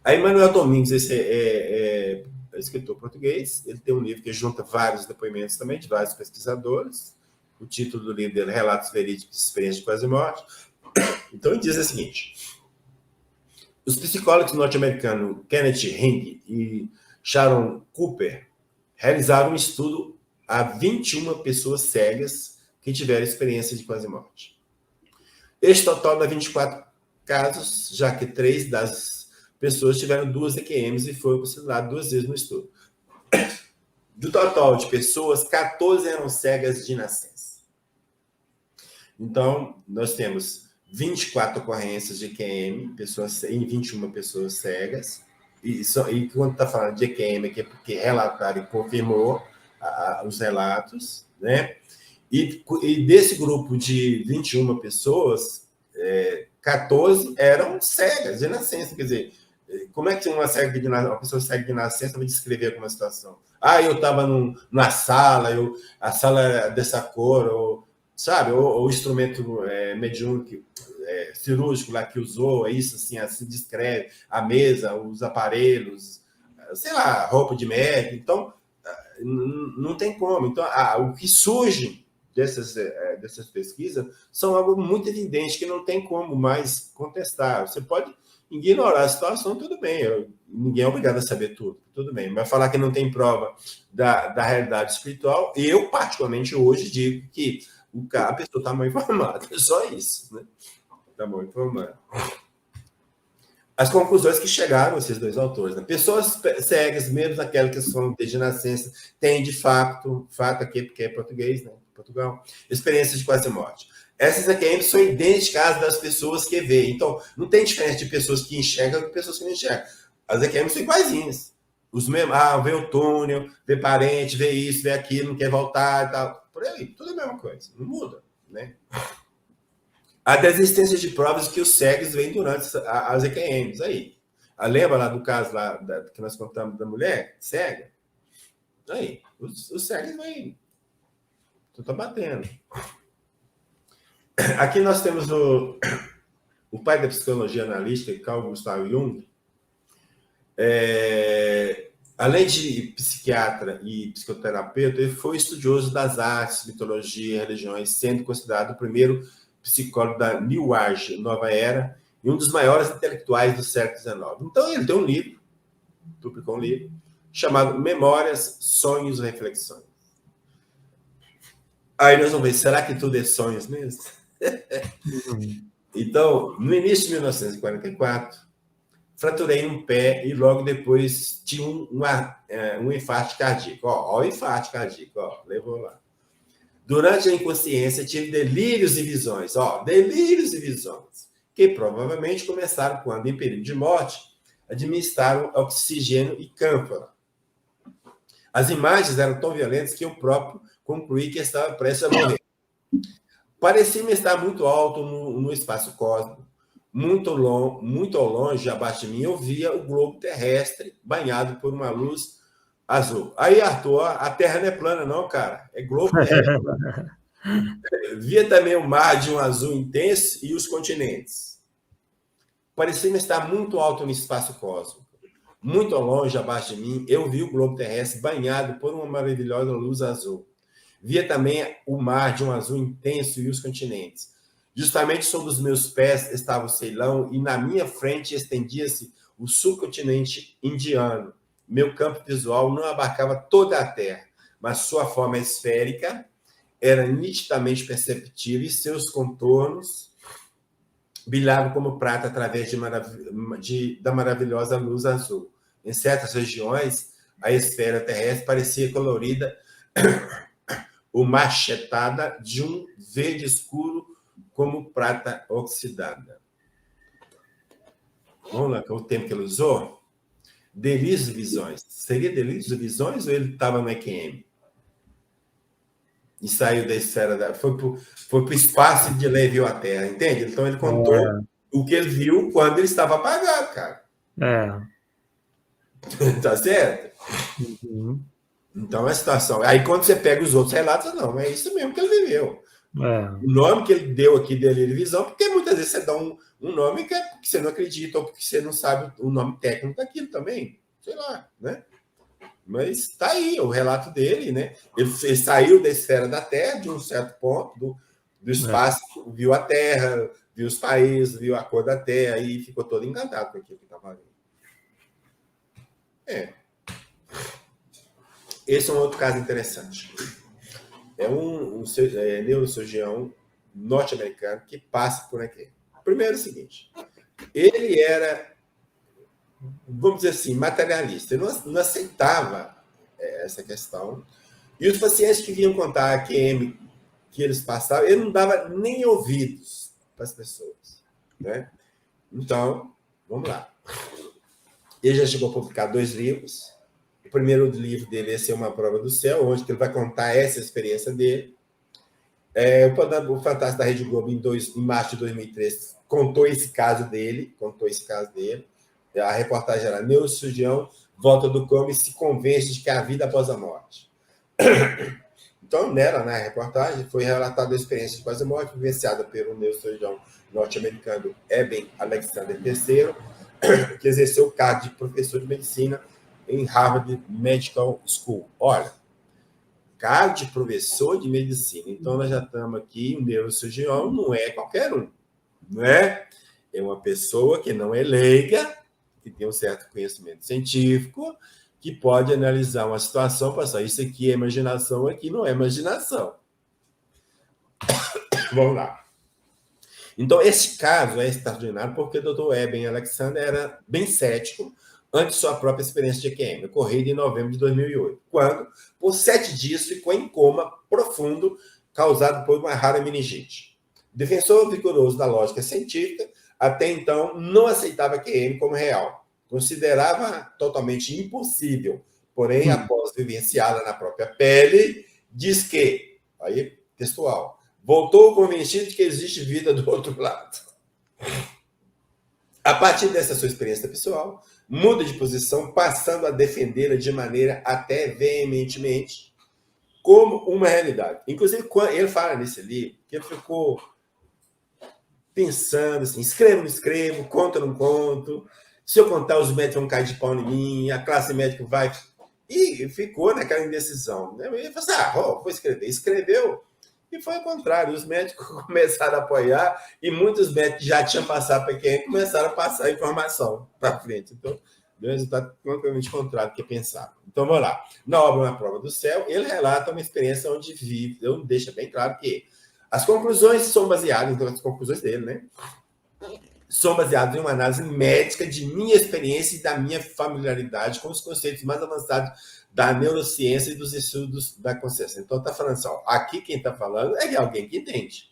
Aí Manuel Domingos, esse é escritor português, ele tem um livro que junta vários depoimentos também de vários pesquisadores. O título do livro dele é Relatos Verídicos de Experiência de Quase Morte. Então ele diz o seguinte: os psicólogos norte-americanos Kenneth Ring e Sharon Cooper realizaram um estudo a 21 pessoas cegas que tiveram experiência de quase morte. Este total dá 24 casos, já que 3 das pessoas tiveram 2 EQMs e foram consideradas 2 vezes no estudo. Do total de pessoas, 14 eram cegas de nascença. Então, nós temos 24 ocorrências de EQM em 21 pessoas cegas. E quando está falando de EQM, é porque relataram e confirmou os relatos, né? E desse grupo de 21 pessoas, 14 eram cegas de nascença. Quer dizer, como é que uma pessoa cega de nascença vai descrever alguma situação? Eu estava numa sala, a sala era dessa cor, ou, sabe? Ou o instrumento mediúnico, cirúrgico lá que usou, é isso, assim descreve. A mesa, os aparelhos, sei lá, roupa de médico. Então, não tem como. Então, o que surge dessas pesquisas são algo muito evidente que não tem como mais contestar. Você pode ignorar a situação, tudo bem. Ninguém é obrigado a saber tudo bem. Mas falar que não tem prova da realidade espiritual, eu, particularmente, hoje digo que a pessoa está mal informada. É só isso, né? Está mal informada. As conclusões que chegaram esses dois autores. Né? Pessoas cegas, mesmo aquelas que são desde nascença, têm de fato aqui, porque é português, né? Portugal, experiências de quase morte. Essas AQM são idênticas às das pessoas que veem. Então, não tem diferença de pessoas que enxergam e pessoas que não enxergam. As AQM são iguaizinhas. Os mesmos, vê o túnel, vê parente, vê isso, vê aquilo, não quer voltar e tal. Por aí, tudo é a mesma coisa. Não muda, né? A desistência de provas que os cegos veem durante as EQMs. Aí. Lembra lá do caso lá que nós contamos da mulher cega? Aí, os cegos vêm. Então tá batendo. Aqui nós temos o pai da psicologia analítica, Carl Gustav Jung. Além de psiquiatra e psicoterapeuta, ele foi estudioso das artes, mitologia e religiões, sendo considerado o primeiro psicólogo da New Age, Nova Era, e um dos maiores intelectuais do século XIX. Então, ele tem um livro, publicou um livro, chamado Memórias, Sonhos e Reflexões. Aí nós vamos ver, será que tudo é sonhos mesmo? Então, no início de 1944, fraturei um pé e logo depois tinha um infarto cardíaco. Ó, o infarto cardíaco, levou lá. Durante a inconsciência, tive delírios e visões. Delírios e visões. Que provavelmente começaram quando, em período de morte, administraram oxigênio e cânfora. As imagens eram tão violentas que eu próprio concluí que estava prestes a morrer. Parecia-me estar muito alto no espaço cósmico. Muito ao longe, abaixo de mim, eu via o globo terrestre banhado por uma luz azul. Aí, Arthur, a Terra não é plana, não, cara. É globo terrestre. Via também o mar de um azul intenso e os continentes. Parecia-me estar muito alto no espaço cósmico. Muito ao longe, abaixo de mim, eu vi o globo terrestre banhado por uma maravilhosa luz azul. Via também o mar de um azul intenso e os continentes. Justamente sob os meus pés estava o Ceilão e na minha frente estendia-se o subcontinente indiano. Meu campo visual não abarcava toda a Terra, mas sua forma esférica era nitidamente perceptível e seus contornos brilhavam como prata através da maravilhosa luz azul. Em certas regiões, a esfera terrestre parecia colorida ou machetada de um verde escuro como prata oxidada. Vamos lá, que é o tempo que ele usou. Delírios e visões. Seria delírios e visões ou ele estava no EQM? E saiu da esfera foi para o espaço de lá e viu a Terra, entende? Então ele contou o que ele viu quando ele estava apagado, cara. Tá certo? Uhum. Então é a situação. Aí quando você pega os outros relatos, não, é isso mesmo que ele viveu. O nome que ele deu aqui, delírio e visão, porque muitas vezes você dá um nome que é porque você não acredita ou porque você não sabe o nome técnico daquilo também. Sei lá, né? Mas tá aí o relato dele, né? Ele saiu da esfera da Terra, de um certo ponto, do espaço, viu a Terra, viu os países, viu a cor da Terra e ficou todo encantado com aquilo que estava vendo. Esse é um outro caso interessante. É um neurocirurgião norte-americano que passa por aqui. Primeiro é o seguinte, ele era, vamos dizer assim, materialista. Ele não aceitava essa questão. E os pacientes que vinham contar a QM que eles passavam, ele não dava nem ouvidos para as pessoas. Né? Então, vamos lá. Ele já chegou a publicar 2 livros. O primeiro livro dele é Uma Prova do Céu, onde ele vai contar essa experiência dele. O Fantástico da Rede Globo, em março de 2003, contou esse caso dele. A reportagem era neurocirurgião, volta do coma e se convence de que há vida após a morte. Então, nela, na reportagem, foi relatada a experiência de quase morte, vivenciada pelo neurocirurgião norte-americano Eben Alexander III, que exerceu o cargo de professor de medicina em Harvard Medical School. Olha, cargo de professor de medicina. Então, nós já estamos aqui, um neurocirurgião não é qualquer um, não é? É uma pessoa que não é leiga, que tem um certo conhecimento científico, que pode analisar uma situação, passar isso aqui é imaginação, aqui não é imaginação. Vamos lá. Então, esse caso é extraordinário porque o Dr. Eben Alexander era bem cético antes de sua própria experiência de EQM, ocorrida em novembro de 2008, quando, por 7 dias, ficou em coma profundo causado por uma rara meningite. Defensor vigoroso da lógica científica, até então não aceitava EQM como real, considerava totalmente impossível, porém, após vivenciá-la na própria pele, diz que, aí, textual, voltou convencido de que existe vida do outro lado. A partir dessa sua experiência pessoal, muda de posição, passando a defendê-la de maneira até veementemente como uma realidade. Inclusive, quando ele fala nesse livro que ele ficou pensando assim, escrevo, não escrevo, conto, não conto, se eu contar os médicos vão cair de pau em mim, a classe médica vai... E ficou naquela indecisão. Ele falou assim, vou escrever. Escreveu. E foi ao contrário, os médicos começaram a apoiar e muitos médicos já tinham passado para quem começaram a passar a informação para frente. Então, deu um resultado completamente contrário do que pensava. Então, vamos lá. Na obra Uma Prova do Céu, ele relata uma experiência onde vive, onde deixa bem claro que as conclusões são baseadas, então as conclusões dele, né? São baseadas em uma análise médica de minha experiência e da minha familiaridade com os conceitos mais avançados da neurociência e dos estudos da consciência. Então, está falando assim, aqui quem está falando é alguém que entende.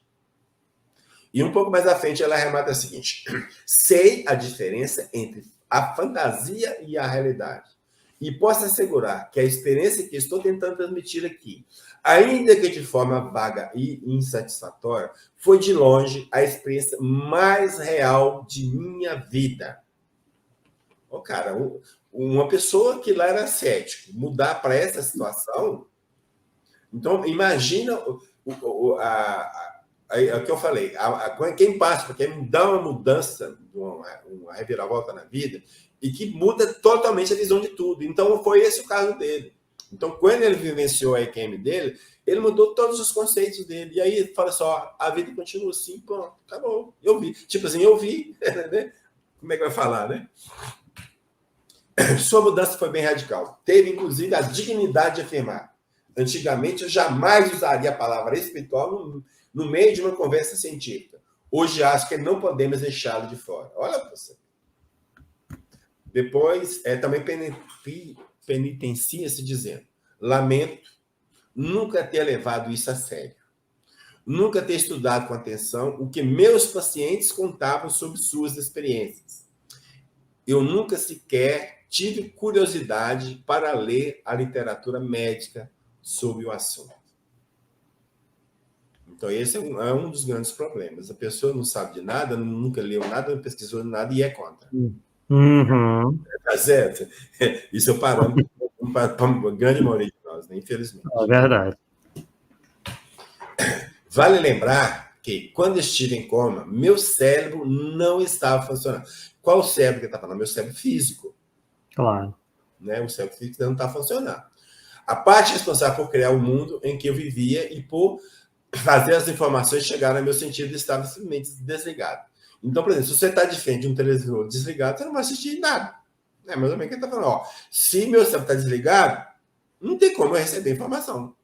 E um pouco mais à frente, ela remata o seguinte, sei a diferença entre a fantasia e a realidade. E posso assegurar que a experiência que estou tentando transmitir aqui, ainda que de forma vaga e insatisfatória, foi de longe a experiência mais real de minha vida. Cara, uma pessoa que lá era cético, mudar para essa situação, então imagina o que eu falei, quem passa, quem dá uma mudança, uma reviravolta na vida, e que muda totalmente a visão de tudo. Então, foi esse o caso dele. Então, quando ele vivenciou a EQM dele, ele mudou todos os conceitos dele. E aí, ele fala só, a vida continua assim, pronto, acabou. Eu vi. Tipo assim, eu vi. Né? Como é que vai falar, né? Sua mudança foi bem radical. Teve, inclusive, a dignidade de afirmar. Antigamente, eu jamais usaria a palavra espiritual no meio de uma conversa científica. Hoje, acho que não podemos deixá-lo de fora. Olha para você. Depois, também penitencia-se dizendo, lamento nunca ter levado isso a sério. Nunca ter estudado com atenção o que meus pacientes contavam sobre suas experiências. Eu nunca sequer tive curiosidade para ler a literatura médica sobre o assunto. Então, esse é um dos grandes problemas. A pessoa não sabe de nada, nunca leu nada, não pesquisou nada e é contra. Uhum. Tá certo? Isso é o parâmetro para a grande maioria de nós, né? Infelizmente. É verdade. Vale lembrar que, quando estive em coma, meu cérebro não estava funcionando. Qual o cérebro que está falando? Meu cérebro físico. Claro. Né? O cérebro físico não está funcionando. A parte responsável por criar o mundo em que eu vivia e por fazer as informações chegarem ao meu sentido estava simplesmente desligado. Então, por exemplo, se você está de frente de um televisor desligado, você não vai assistir nada. É mais ou menos o que ele está falando. Se meu cérebro está desligado, não tem como eu receber informação.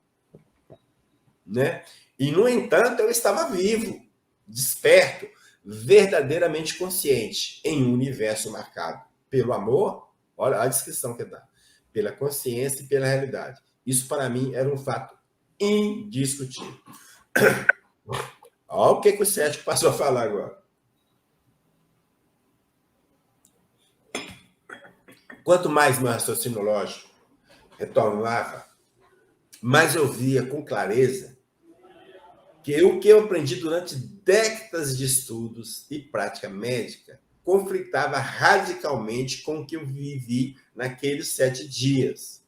Né? E, no entanto, eu estava vivo, desperto, verdadeiramente consciente, em um universo marcado pelo amor, olha a descrição que dá, pela consciência e pela realidade. Isso, para mim, era um fato indiscutível. Olha o que o cético passou a falar agora. Quanto mais meu raciocínio lógico retornava, mais eu via com clareza que o que eu aprendi durante décadas de estudos e prática médica conflitava radicalmente com o que eu vivi naqueles 7 dias.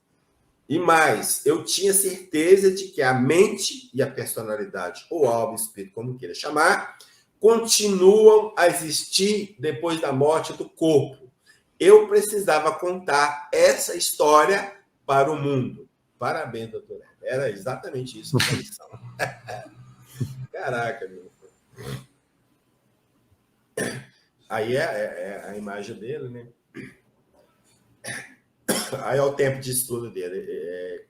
E mais, eu tinha certeza de que a mente e a personalidade, ou alma, espírito, como queira chamar, continuam a existir depois da morte do corpo. eu precisava contar essa história para o mundo. Parabéns, doutor. Era exatamente isso a missão. Caraca, meu. Aí é a imagem dele, né? Aí é o tempo de estudo dele.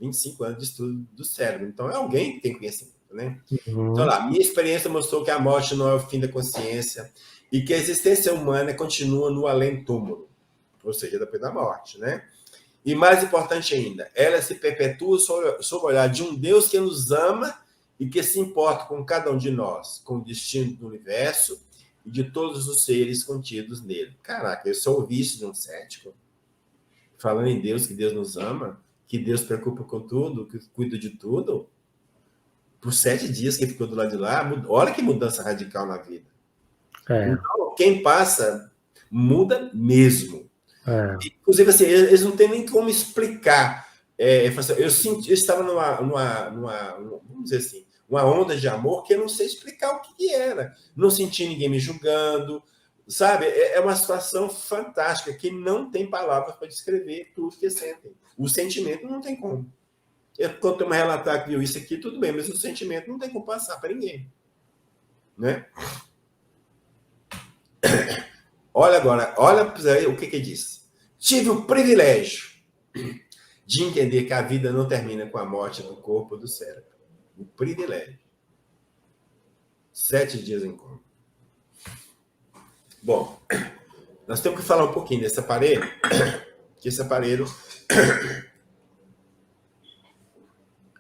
25 anos de estudo do cérebro. Então, é alguém que tem conhecimento, né? Então, lá, minha experiência mostrou que a morte não é o fim da consciência e que a existência humana continua no além-túmulo, ou seja, depois da morte, né? E mais importante ainda, ela se perpetua sob o olhar de um Deus que nos ama e que se importa com cada um de nós, com o destino do universo e de todos os seres contidos nele. Caraca, eu sou ouvi isso de um cético, falando em Deus, que Deus nos ama, que Deus preocupa com tudo, que cuida de tudo. Por 7 dias que ele ficou do lado de lá, olha que mudança radical na vida. Então, quem passa, muda mesmo. Inclusive, assim, eles não têm nem como explicar. Eu estava vamos dizer assim, uma onda de amor que eu não sei explicar o que era. Não senti ninguém me julgando, sabe? É uma situação fantástica que não tem palavras para descrever tudo que sentem. O sentimento não tem como. Quando uma relatar que viu isso aqui, tudo bem, mas o sentimento não tem como passar para ninguém. Né? Olha agora, olha o que ele disse. Tive o privilégio de entender que a vida não termina com a morte do corpo ou do cérebro. O privilégio. 7 dias em coma. Bom, nós temos que falar um pouquinho desse aparelho, que esse aparelho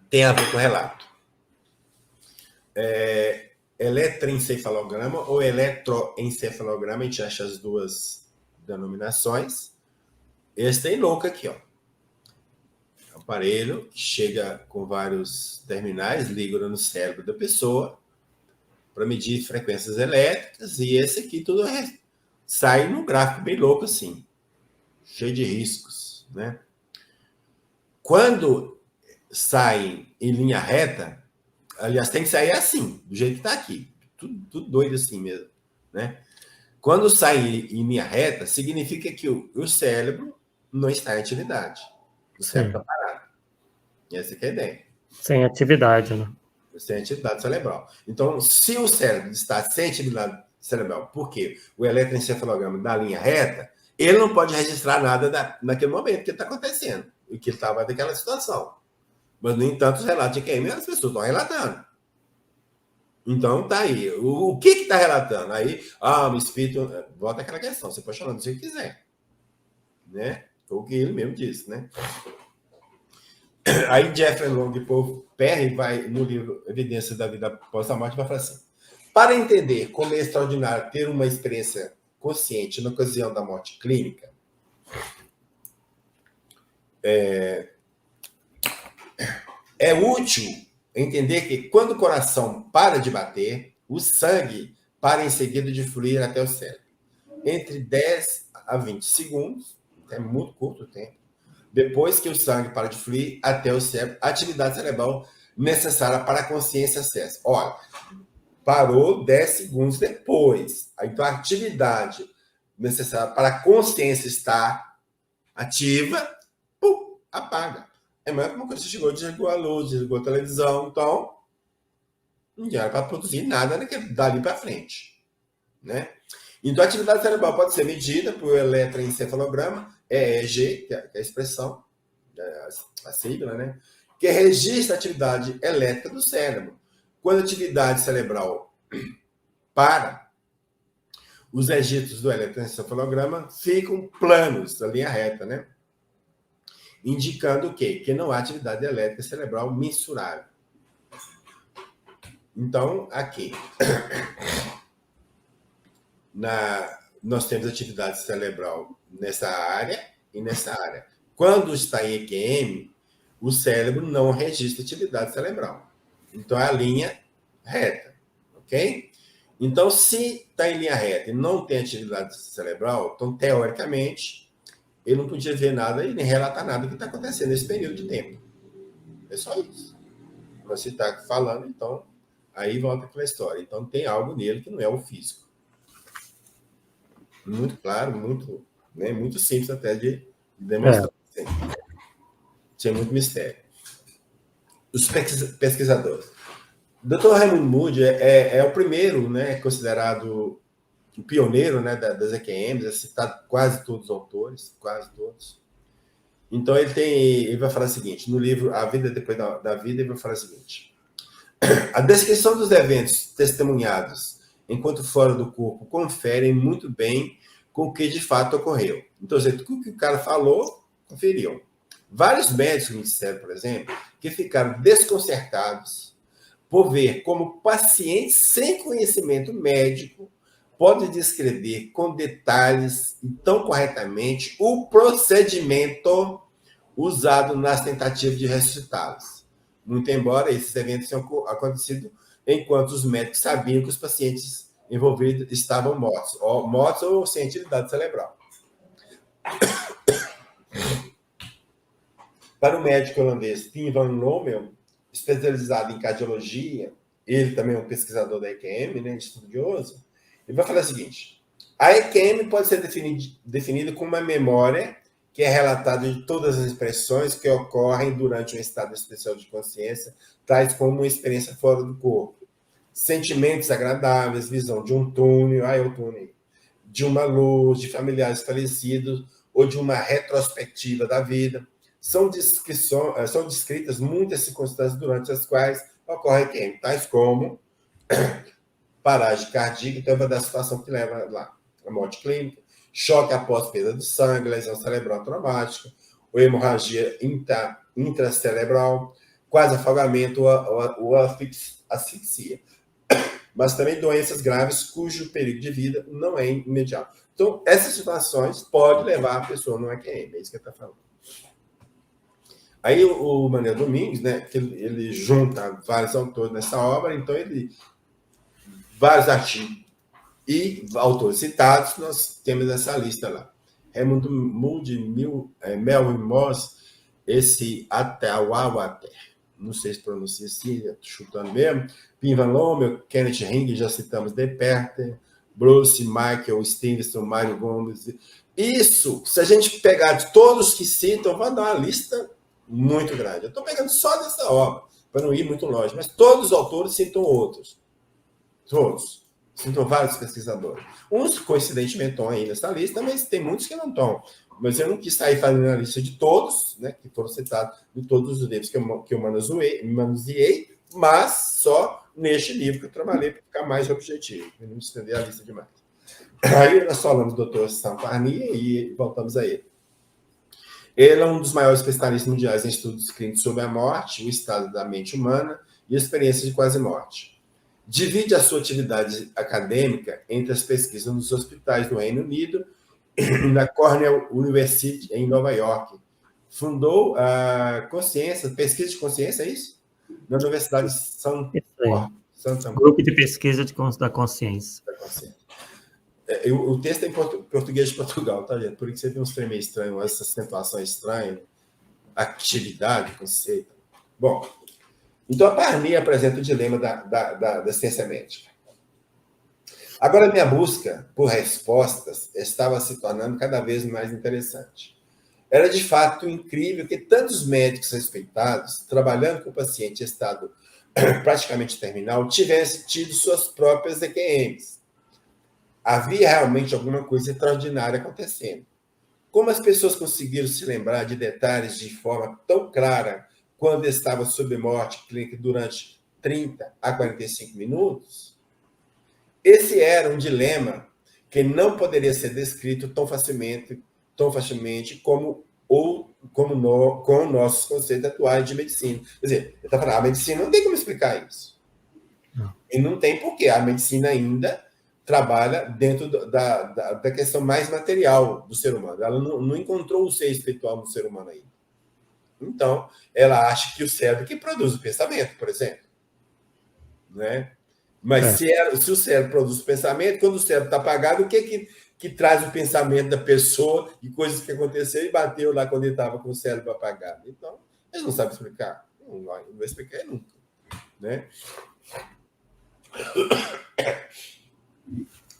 tem a ver com o relato. Eletroencefalograma ou eletroencefalograma, a gente acha as duas denominações. Esse tem louco aqui, ó. Aparelho que chega com vários terminais, liga no cérebro da pessoa para medir frequências elétricas, e esse aqui tudo sai num gráfico bem louco assim, cheio de riscos, né? Quando sai em linha reta, aliás, tem que sair assim, do jeito que está aqui, tudo doido assim mesmo, né? Quando sai em linha reta, significa que o cérebro não está em atividade. O cérebro está parado. Essa que é a ideia. Sem atividade, né? Sem atividade cerebral. Então, se o cérebro está sem atividade cerebral, porque o eletroencefalograma da linha reta, ele não pode registrar nada naquele momento que está acontecendo, e que estava naquela situação. Mas, no entanto, os relatos de QM, as pessoas estão relatando. Então, tá aí. O que está relatando? Aí, o espírito... Volta aquela questão, você pode chamar do que quiser. Né? Foi o que ele mesmo disse, né? Aí Jeffrey Long Paul Perry vai, no livro Evidências da Vida Após a Morte, vai falar assim: para entender como é extraordinário ter uma experiência consciente na ocasião da morte clínica, é útil entender que quando o coração para de bater, o sangue para em seguida de fluir até o cérebro. Entre 10 a 20 segundos, é muito curto o tempo, depois que o sangue para de fluir até o cérebro, a atividade cerebral necessária para a consciência cessa. Olha, parou 10 segundos depois. Então, a atividade necessária para a consciência estar ativa, apaga. É mais uma coisa, você chegou, desligou a luz, desligou a televisão, então não era para produzir nada dali para frente. Né? Então, a atividade cerebral pode ser medida por eletroencefalograma, EEG, que é a expressão, a sigla, né? Que registra a atividade elétrica do cérebro. Quando a atividade cerebral para, os registros do eletroencefalograma ficam planos, na linha reta, né? Indicando o quê? Que não há atividade elétrica cerebral mensurável. Então, aqui, nós temos atividade cerebral nessa área e nessa área. Quando está em EQM, o cérebro não registra atividade cerebral. Então, é a linha reta, ok? Então, se está em linha reta e não tem atividade cerebral, então, teoricamente, ele não podia ver nada e nem relatar nada que está acontecendo nesse período de tempo. É só isso. Mas se está falando, então, aí volta aquela história. Então, tem algo nele que não é o físico. Muito claro, muito né? Muito simples até de demonstrar. Tinha muito mistério. Os pesquisadores. O Dr. Raymond Moody é o primeiro, né, considerado o pioneiro, né, das EQMs, é citado quase todos os autores, quase todos. Então ele vai falar o seguinte, no livro A Vida Depois da Vida, ele vai falar o seguinte: a descrição dos eventos testemunhados enquanto fora do corpo conferem muito bem com o que de fato ocorreu. Então, tudo que o cara falou, conferiam. Vários médicos me disseram, por exemplo, que ficaram desconcertados por ver como pacientes sem conhecimento médico podem descrever com detalhes e tão corretamente o procedimento usado nas tentativas de ressuscitá-los. Muito embora esses eventos tenham acontecido enquanto os médicos sabiam que os pacientes envolvidos estavam mortos ou sem atividade cerebral. Para o médico holandês Pim van Lommel, especializado em cardiologia, ele também é um pesquisador da EQM, né, estudioso, ele vai falar o seguinte: a EQM pode ser definida como uma memória que é relatada de todas as expressões que ocorrem durante um estado especial de consciência, tais como uma experiência fora do corpo, sentimentos agradáveis, visão de um túnel, de uma luz, de familiares falecidos ou de uma retrospectiva da vida. São descritas muitas circunstâncias durante as quais ocorre EQM, tais como paragem cardíaca, então é uma da situação que leva lá a morte clínica, choque após perda de sangue, lesão cerebral traumática, ou hemorragia intracerebral, quase afogamento ou asfixia. Mas também doenças graves cujo período de vida não é imediato. Então, essas situações podem levar a pessoa no EQM, é isso que ele está falando. Aí o Manuel Domingues, né, ele junta vários autores nessa obra, então vários artigos e autores citados, nós temos essa lista lá. Raymond Moody, Melvin Moss, esse Atawawater, não sei se pronuncia assim, chutando mesmo, Pim van Lommel, Kenneth Ring, já citamos De Perter, Bruce, Michael, Stevenson, Mário Gomes. Isso, se a gente pegar de todos que citam, vai dar uma lista muito grande. Eu estou pegando só dessa obra, para não ir muito longe, mas todos os autores citam outros. Todos. Citam vários pesquisadores. Uns, coincidentemente, estão aí nessa lista, mas tem muitos que não estão. Mas eu não quis sair fazendo a lista de todos, né, que foram citados, de todos os livros que eu manuseei, mas só neste livro que eu trabalhei para ficar mais objetivo, para não estender a lista demais. Aí nós falamos do Dr. Samparni e voltamos a ele. Ele é um dos maiores especialistas mundiais em estudos clínicos sobre a morte, o estado da mente humana e a experiência de quase-morte. Divide a sua atividade acadêmica entre as pesquisas nos hospitais do Reino Unido e na Cornell University, em Nova York. Fundou a pesquisa de consciência, é isso? Na Universidade de Santa Grupo de Pesquisa da Consciência. O texto é em português de Portugal, tá, gente? Por isso você vê uns trem meio estranhos, essas acentuações estranhas, atividade, conceito. Bom, então a Parni apresenta o dilema da ciência médica. Agora, minha busca por respostas estava se tornando cada vez mais interessante. Era de fato incrível que tantos médicos respeitados, trabalhando com o paciente em estado praticamente terminal, tivessem tido suas próprias EQMs. Havia realmente alguma coisa extraordinária acontecendo. Como as pessoas conseguiram se lembrar de detalhes de forma tão clara quando estavam sob morte clínica durante 30 a 45 minutos? Esse era um dilema que não poderia ser descrito tão facilmente como com nossos conceitos atuais de medicina. Quer dizer, ele está falando, a medicina não tem como explicar isso. Não. E não tem porquê. A medicina ainda trabalha dentro da questão mais material do ser humano. Ela não encontrou o ser espiritual no ser humano ainda. Então, ela acha que o cérebro que produz o pensamento, por exemplo. Né? Mas se o cérebro produz o pensamento, quando o cérebro está apagado, o que traz o pensamento da pessoa e coisas que aconteceram e bateu lá quando ele estava com o cérebro apagado? Então, eles não sabem explicar. Não vai explicar nunca. Né?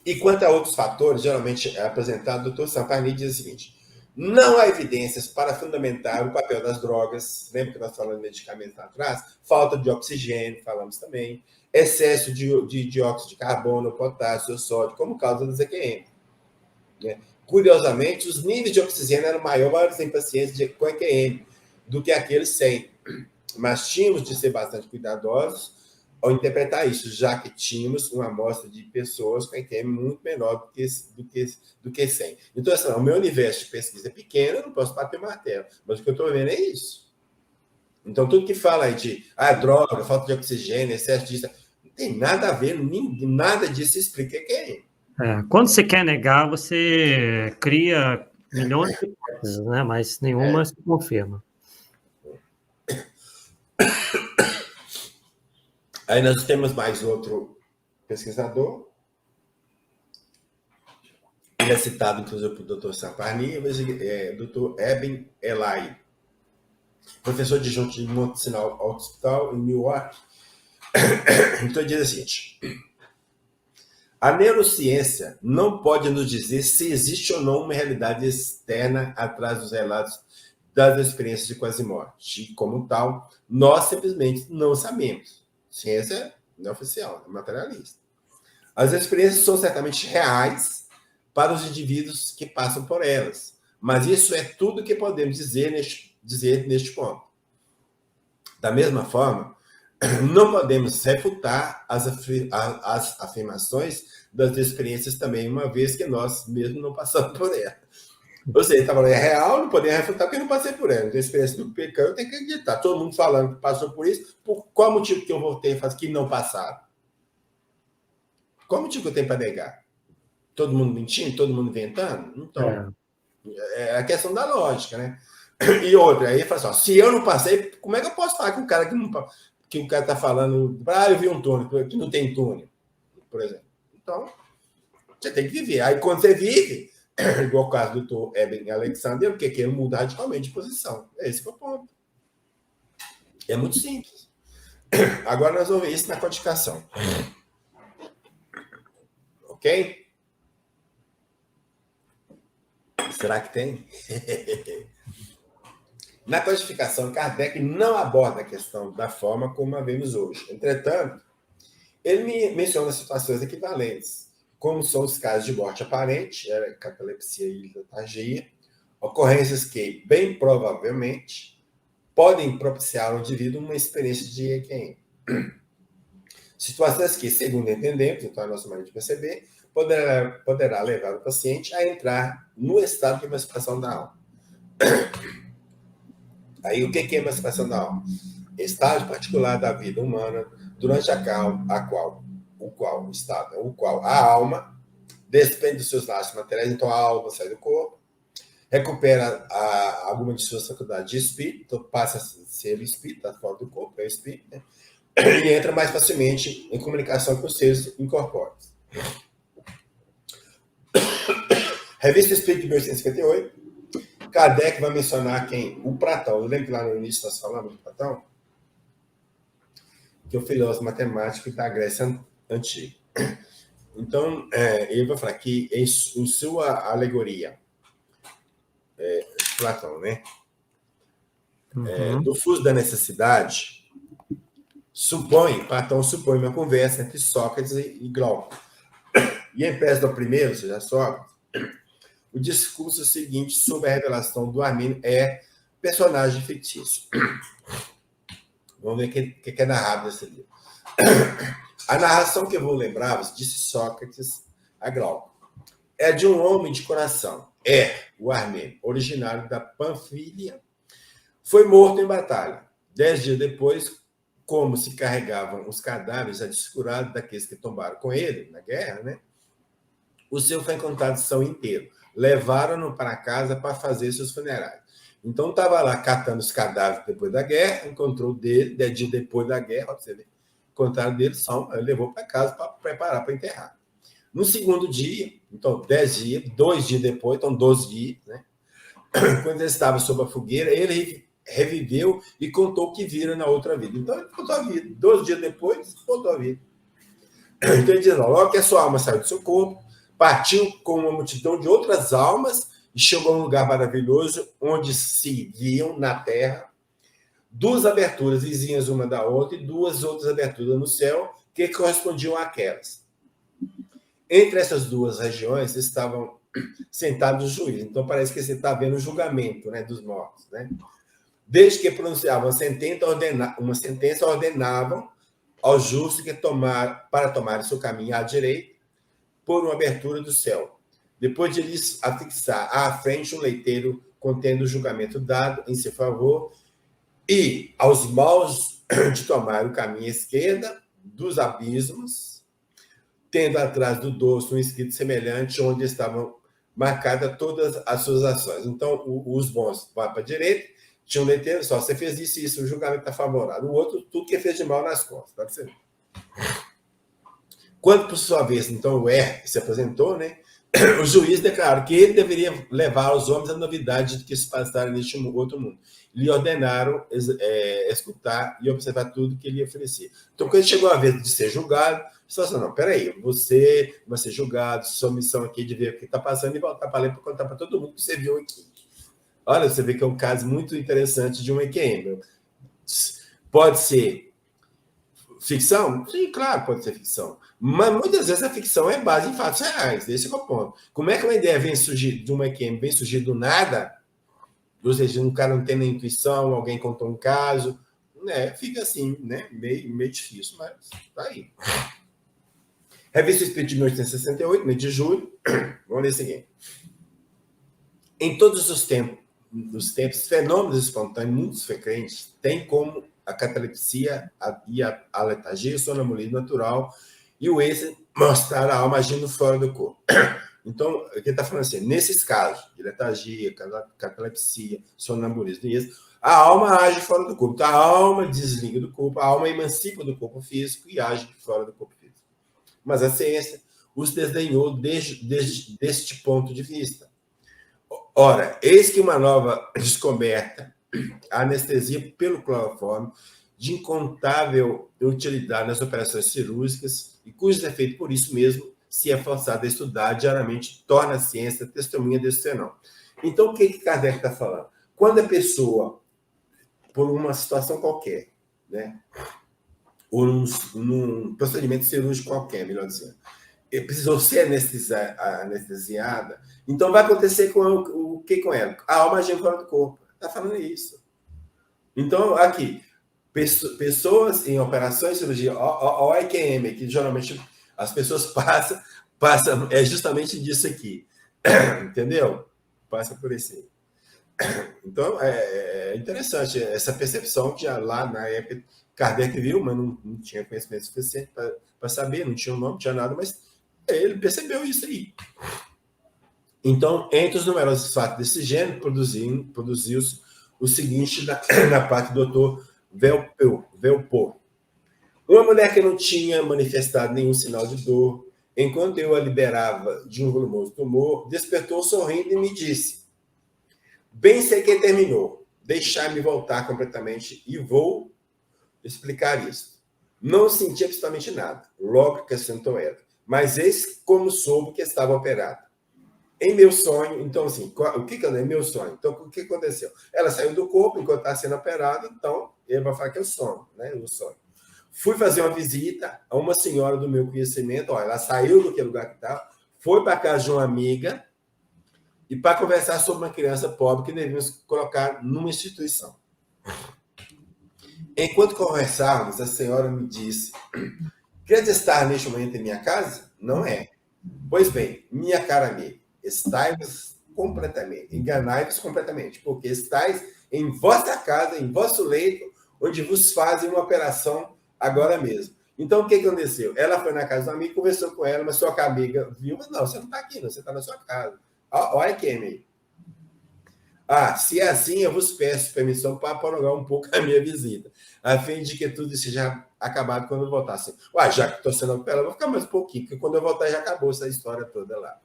E quanto a outros fatores, geralmente é apresentado, o Dr. Sampani diz o seguinte: não há evidências para fundamentar o papel das drogas. Lembra que nós falamos de medicamentos lá atrás? Falta de oxigênio, falamos também. Excesso de dióxido de carbono, potássio, sódio, como causa das EQM. Né? Curiosamente, os níveis de oxigênio eram maiores em pacientes com EQM do que aqueles sem. Mas tínhamos de ser bastante cuidadosos ao interpretar isso, já que tínhamos uma amostra de pessoas com EQM muito menor do que 100. Então, assim, o meu universo de pesquisa é pequeno, eu não posso bater o martelo, mas o que eu estou vendo é isso. Então, tudo que fala aí de droga, falta de oxigênio, excesso disso, não tem nada a ver, nada disso explica EQM. Quando você quer negar, você cria milhões de hipóteses, né? Mas nenhuma se confirma. Aí nós temos mais outro pesquisador. Ele é citado, inclusive, pelo Dr. Sampani, Dr. Eben Elai, professor adjunto de Monte Sinai Hospital, em Newark. Então, ele diz o seguinte: a neurociência não pode nos dizer se existe ou não uma realidade externa atrás dos relatos das experiências de quase morte. E, como tal, nós simplesmente não sabemos. Ciência não oficial, é materialista. As experiências são certamente reais para os indivíduos que passam por elas, mas isso é tudo que podemos dizer neste ponto. Da mesma forma, não podemos refutar as afirmações das experiências também, uma vez que nós mesmos não passamos por elas. Ou seja, ele está falando, é real, não podemos refutar porque eu não passei por ela. Não tem experiência do pecado, eu tenho que acreditar. Todo mundo falando que passou por isso, por qual motivo que eu vou ter que não passaram? Qual motivo que eu tenho para negar? Todo mundo mentindo? Todo mundo inventando? Então, é a questão da lógica, né? E outra, aí ele fala assim, ó, se eu não passei, como é que eu posso falar que o cara que o cara está falando, eu vi um túnel, que não tem túnel, por exemplo. Então, você tem que viver. Aí, quando você vive, igual o caso do Dr. Eben Alexander, porque quer mudar radicalmente de posição. É esse que é o ponto. É muito simples. Agora nós vamos ver isso na codificação. Ok? Será que tem? Na codificação, Kardec não aborda a questão da forma como a vemos hoje. Entretanto, ele menciona situações equivalentes, como são os casos de morte aparente, catalepsia e letargia, ocorrências que, bem provavelmente, podem propiciar ao indivíduo uma experiência de EQM. Situações que, segundo entendemos, então a nossa maneira de perceber, poderá levar o paciente a entrar no estado de emancipação da alma. Aí, o que é emancipação da alma? Estágio particular da vida humana durante o qual a alma despende dos seus laços materiais, então a alma sai do corpo, recupera alguma de suas faculdades de espírito, então passa a ser o espírito, está fora do corpo, é o espírito, né? E entra mais facilmente em comunicação com os seres incorpóreos. Revista Espírito de 1858, Kardec vai mencionar quem? O Platão. Lembra que lá no início nós falamos de Platão? Que é o filósofo matemático da Grécia Antiga. Então, ele vai falar que em sua alegoria, Platão, né? Do fuso da necessidade, Platão supõe uma conversa entre Sócrates e Glauco. E em pés do primeiro, ou seja, Sócrates, o discurso seguinte sobre a revelação do Armínio é personagem fictício. Vamos ver o que é narrado nesse livro. A narração que eu vou lembrar, disse Sócrates a Glauco, é de um homem de coração. O Armênio, originário da Panfilha, foi morto em batalha. 10 dias depois, como se carregavam os cadáveres já descurados daqueles que tombaram com ele na guerra, né? O seu foi encontrado são inteiro. Levaram-no para casa para fazer seus funerais. Então, estava lá catando os cadáveres depois da guerra, encontrou dele, 10 dias depois da guerra, você vê, encontraram dele, levou para casa para preparar para enterrar. No segundo dia, então, 10 dias, 2 dias depois, então 12 dias, né? Quando ele estava sob a fogueira, ele reviveu e contou o que viram na outra vida. Então, ele contou a vida. 12 dias depois, contou a vida. Então, ele diz, logo que a sua alma saiu do seu corpo, partiu com uma multidão de outras almas e chegou a um lugar maravilhoso onde se viam na terra duas aberturas vizinhas uma da outra e duas outras aberturas no céu que correspondiam àquelas. Entre essas duas regiões estavam sentados os juízes. Então parece que você está vendo o julgamento, né, dos mortos, né? Desde que pronunciavam uma sentença, ordenavam aos justos para tomar seu caminho à direita por uma abertura do céu. Depois de lhes afixar à frente um leiteiro contendo o julgamento dado em seu favor, e aos maus de tomar o caminho à esquerda dos abismos, tendo atrás do dorso um escrito semelhante onde estavam marcadas todas as suas ações. Então, os bons vão para a direita, tinha um leiteiro, só você fez isso, o julgamento está favorável. O outro, tudo que fez de mal nas costas. Pode ser. Quando, por sua vez, então, o R se apresentou, né, o juiz declarou que ele deveria levar os homens a novidade de que se passaram neste outro mundo. Lhe ordenaram escutar e observar tudo que ele ia oferecer. Então, quando chegou a vez de ser julgado, só assim, não, peraí, você vai ser julgado, sua missão aqui é de ver o que está passando e voltar para ler para contar para todo mundo que você viu aqui. Olha, você vê que é um caso muito interessante de um EQM. Pode ser ficção? Sim, claro, pode ser ficção. Mas muitas vezes a ficção é base em fatos reais. Esse é o ponto. Como é que uma ideia vem surgir de uma EQM, vem surgir do nada? Ou seja, um cara não tem nem intuição, alguém contou um caso, né? Fica assim, né? Meio difícil, mas tá aí. Revista Espírita de 1868, mês de julho. Vamos ler o seguinte. Em todos os tempos, fenômenos espontâneos muito frequentes têm como a catalepsia e a letargia, o sonambulismo natural e o êxtase mostrar a alma agindo fora do corpo. Então, aqui está falando assim, nesses casos de letargia, catalepsia, sonambulismo e êxtase, a alma age fora do corpo. Então, a alma desliga do corpo, a alma emancipa do corpo físico e age fora do corpo físico. Mas a ciência os desdenhou deste ponto de vista. Ora, eis que uma nova descoberta, a anestesia pelo cloroforme, de incontável utilidade nas operações cirúrgicas e cujo efeito, por isso mesmo, se é forçado a estudar diariamente, torna a ciência testemunha desse fenômeno. Então, o que Kardec está falando? Quando a pessoa, por uma situação qualquer, né, ou num procedimento cirúrgico qualquer, melhor dizendo, precisou ser anestesiada, então vai acontecer o que com ela? A alma agindo fora do corpo. Está falando isso. Então, aqui, pessoas em operações de cirurgia, o IQM, que geralmente as pessoas passam é justamente disso aqui. Entendeu? Passa por esse. Então, é interessante essa percepção que lá na época Kardec viu, mas não tinha conhecimento suficiente para saber, não tinha um nome, não tinha nada, mas ele percebeu isso aí. Então, entre os numerosos fatos desse gênero, produziu-se o seguinte na parte do Dr. Velpot. Uma mulher que não tinha manifestado nenhum sinal de dor, enquanto eu a liberava de um volumoso tumor, despertou sorrindo e me disse: bem sei que terminou, deixar-me voltar completamente e vou explicar isso. Não senti absolutamente nada, logo acrescentou ela, mas eis como soube que estava operada. Em meu sonho, então assim, o que é meu sonho? Então, o que aconteceu? Ela saiu do corpo enquanto está sendo operada, então ele vai falar que é o sono, né? O sonho. Fui fazer uma visita a uma senhora do meu conhecimento, ela saiu do lugar que estava, foi para casa de uma amiga e para conversar sobre uma criança pobre que devíamos colocar numa instituição. Enquanto conversávamos, a senhora me disse: queres estar neste momento em minha casa? Não é. Pois bem, minha cara amiga, estáis completamente, enganai-vos completamente, porque estáis em vossa casa, em vosso leito, onde vos fazem uma operação agora mesmo. Então, o que aconteceu? Ela foi na casa do amigo, conversou com ela, mas sua amiga viu, mas não, você não está aqui, não, você está na sua casa. Olha quem aí. Se é assim, eu vos peço permissão para prolongar um pouco a minha visita, a fim de que tudo seja acabado quando eu voltar. Assim, já que estou sendo operado, vou ficar mais um pouquinho, porque quando eu voltar já acabou essa história toda lá.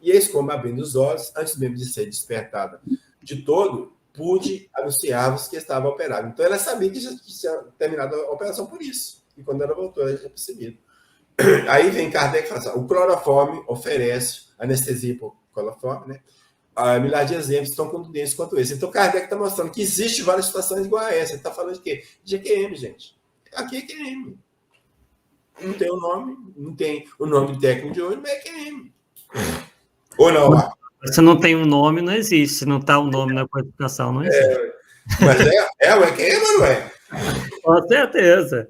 E eis como, abrindo os olhos, antes mesmo de ser despertada de todo, pude anunciar-vos que estava operado. Então, ela sabia que já tinha terminado a operação por isso. E quando ela voltou, ela já tinha percebido. Aí vem Kardec e fala assim, o cloroforme oferece anestesia por cloroforme, né? A milhares de exemplos tão contundentes quanto esse. Então, Kardec está mostrando que existe várias situações igual a essa. Ele está falando de quê? De EQM, gente. Aqui é EQM. Não tem o nome, não tem o nome técnico de hoje, mas é EQM. Ou não, Marco? Se não tem um nome, não existe. Se não está o nome na codificação, não existe. Mas é o EQM ou não é? Com certeza.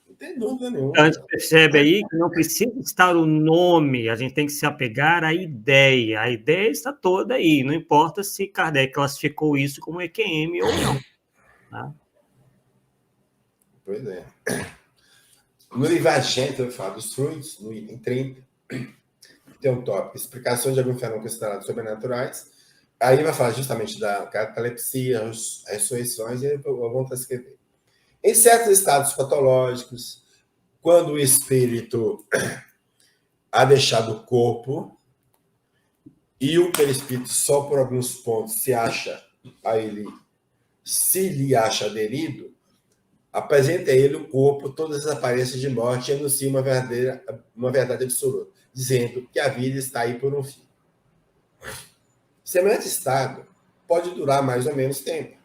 Não tem dúvida nenhuma. A gente percebe aí que não precisa estar o nome, a gente tem que se apegar à ideia. A ideia está toda aí, não importa se Kardec classificou isso como EQM ou não. Tá? Pois é. No livro Agente, eu falo dos fluidos, no item 30, tem um tópico, explicações de alguns fenômenos considerados sobrenaturais. Aí vai falar justamente da catalepsia, ressurreições, e eu vou transcrever. Em certos estados patológicos, quando o espírito há deixado o corpo e o perispírito só por alguns pontos se lhe acha aderido, apresenta a ele o corpo, todas as aparências de morte e anuncia uma verdade absoluta, dizendo que a vida está aí por um fim. Semelhante estado pode durar mais ou menos tempo.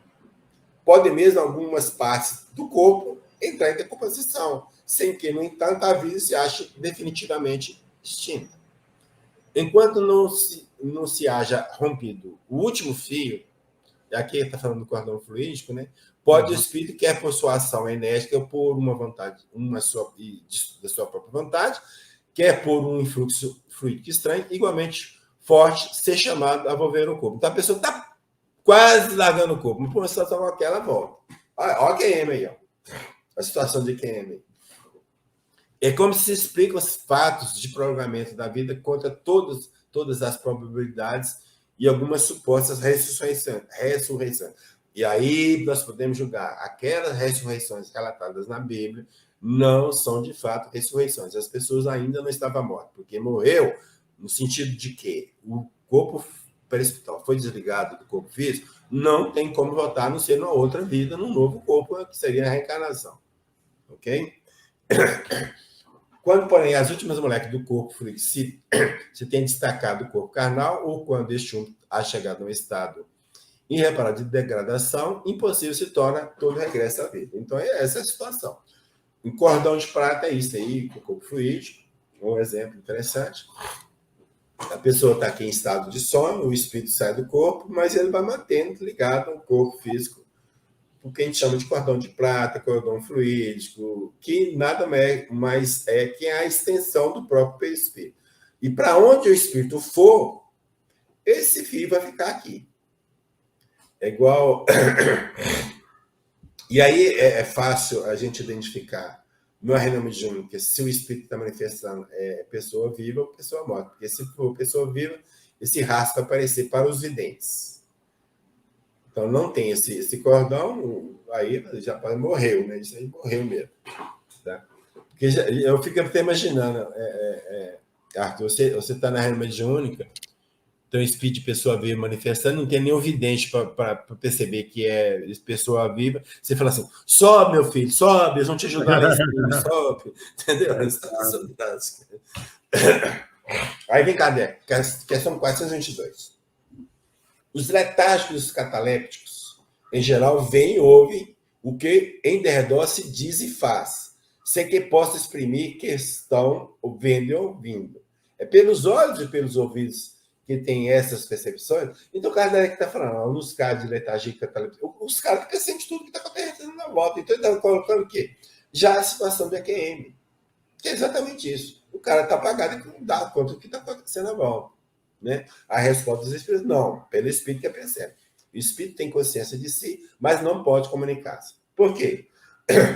Pode mesmo algumas partes do corpo entrar em decomposição, sem que, no entanto, a vida se ache definitivamente extinta. Enquanto não se haja rompido o último fio, e aqui está falando do cordão fluídico, né? Pode o espírito, quer por sua ação enérgica, por uma vontade, da sua própria vontade, quer por um influxo fluídico estranho, igualmente forte, ser chamado a volver o corpo. Então a pessoa está quase largando o corpo, mas por uma situação qualquer, ela volta. Olha a QM aí, ó. A situação de QM. É como se explica os fatos de prolongamento da vida contra todas as probabilidades e algumas supostas ressurreições. E aí nós podemos julgar aquelas ressurreições relatadas na Bíblia não são de fato ressurreições. As pessoas ainda não estavam mortas, porque morreu no sentido de que o corpo perispiritual foi desligado do corpo físico, não tem como voltar a não ser numa outra vida, num novo corpo, que seria a reencarnação. Ok? Quando, porém, as últimas moléculas do corpo fluido se tem destacado do corpo carnal, ou quando este há chegado a um estado irreparável de degradação, impossível se torna todo regresso à vida. Então, essa é a situação. Um cordão de prata é isso aí, com o corpo fluídico, um exemplo interessante. A pessoa está aqui em estado de sono, o espírito sai do corpo, mas ele vai mantendo ligado ao corpo físico, o que a gente chama de cordão de prata, cordão fluídico, que nada mais é que a extensão do próprio perispírito. E para onde o espírito for, esse fio vai ficar aqui. É igual... E aí é fácil a gente identificar no arrenama mediúnica se o espírito está manifestando pessoa viva ou pessoa morta. Porque se for pessoa viva, esse rastro vai aparecer para os videntes. Então, não tem esse cordão, aí já morreu, né? Isso aí morreu mesmo. Tá? Porque eu fico até imaginando, Arthur, você está na arrenama mediúnica, tem um espírito de pessoa viva manifestando, não tem nenhum vidente para perceber que é pessoa viva. Você fala assim, sobe, meu filho, sobe, eles vão te ajudar lá em cima, sobe. Entendeu? Aí vem Kardec, questão 422. Os letárgicos catalépticos, em geral, veem e ouvem o que em derredor se diz e faz, sem que possa exprimir que estão vendo e ouvindo. É pelos olhos e pelos ouvidos que tem essas percepções. Então, o Kardec está falando, nos casos de letargia cataléptica, os caras que sentem tudo que está acontecendo na volta. Então, ele está colocando o quê? Já a situação de EQM. Que é exatamente isso. O cara está apagado e não dá conta do que está acontecendo na volta. Né? A resposta dos espíritos, não. Pelo espírito que percebe. O espírito tem consciência de si, mas não pode comunicar-se. Por quê?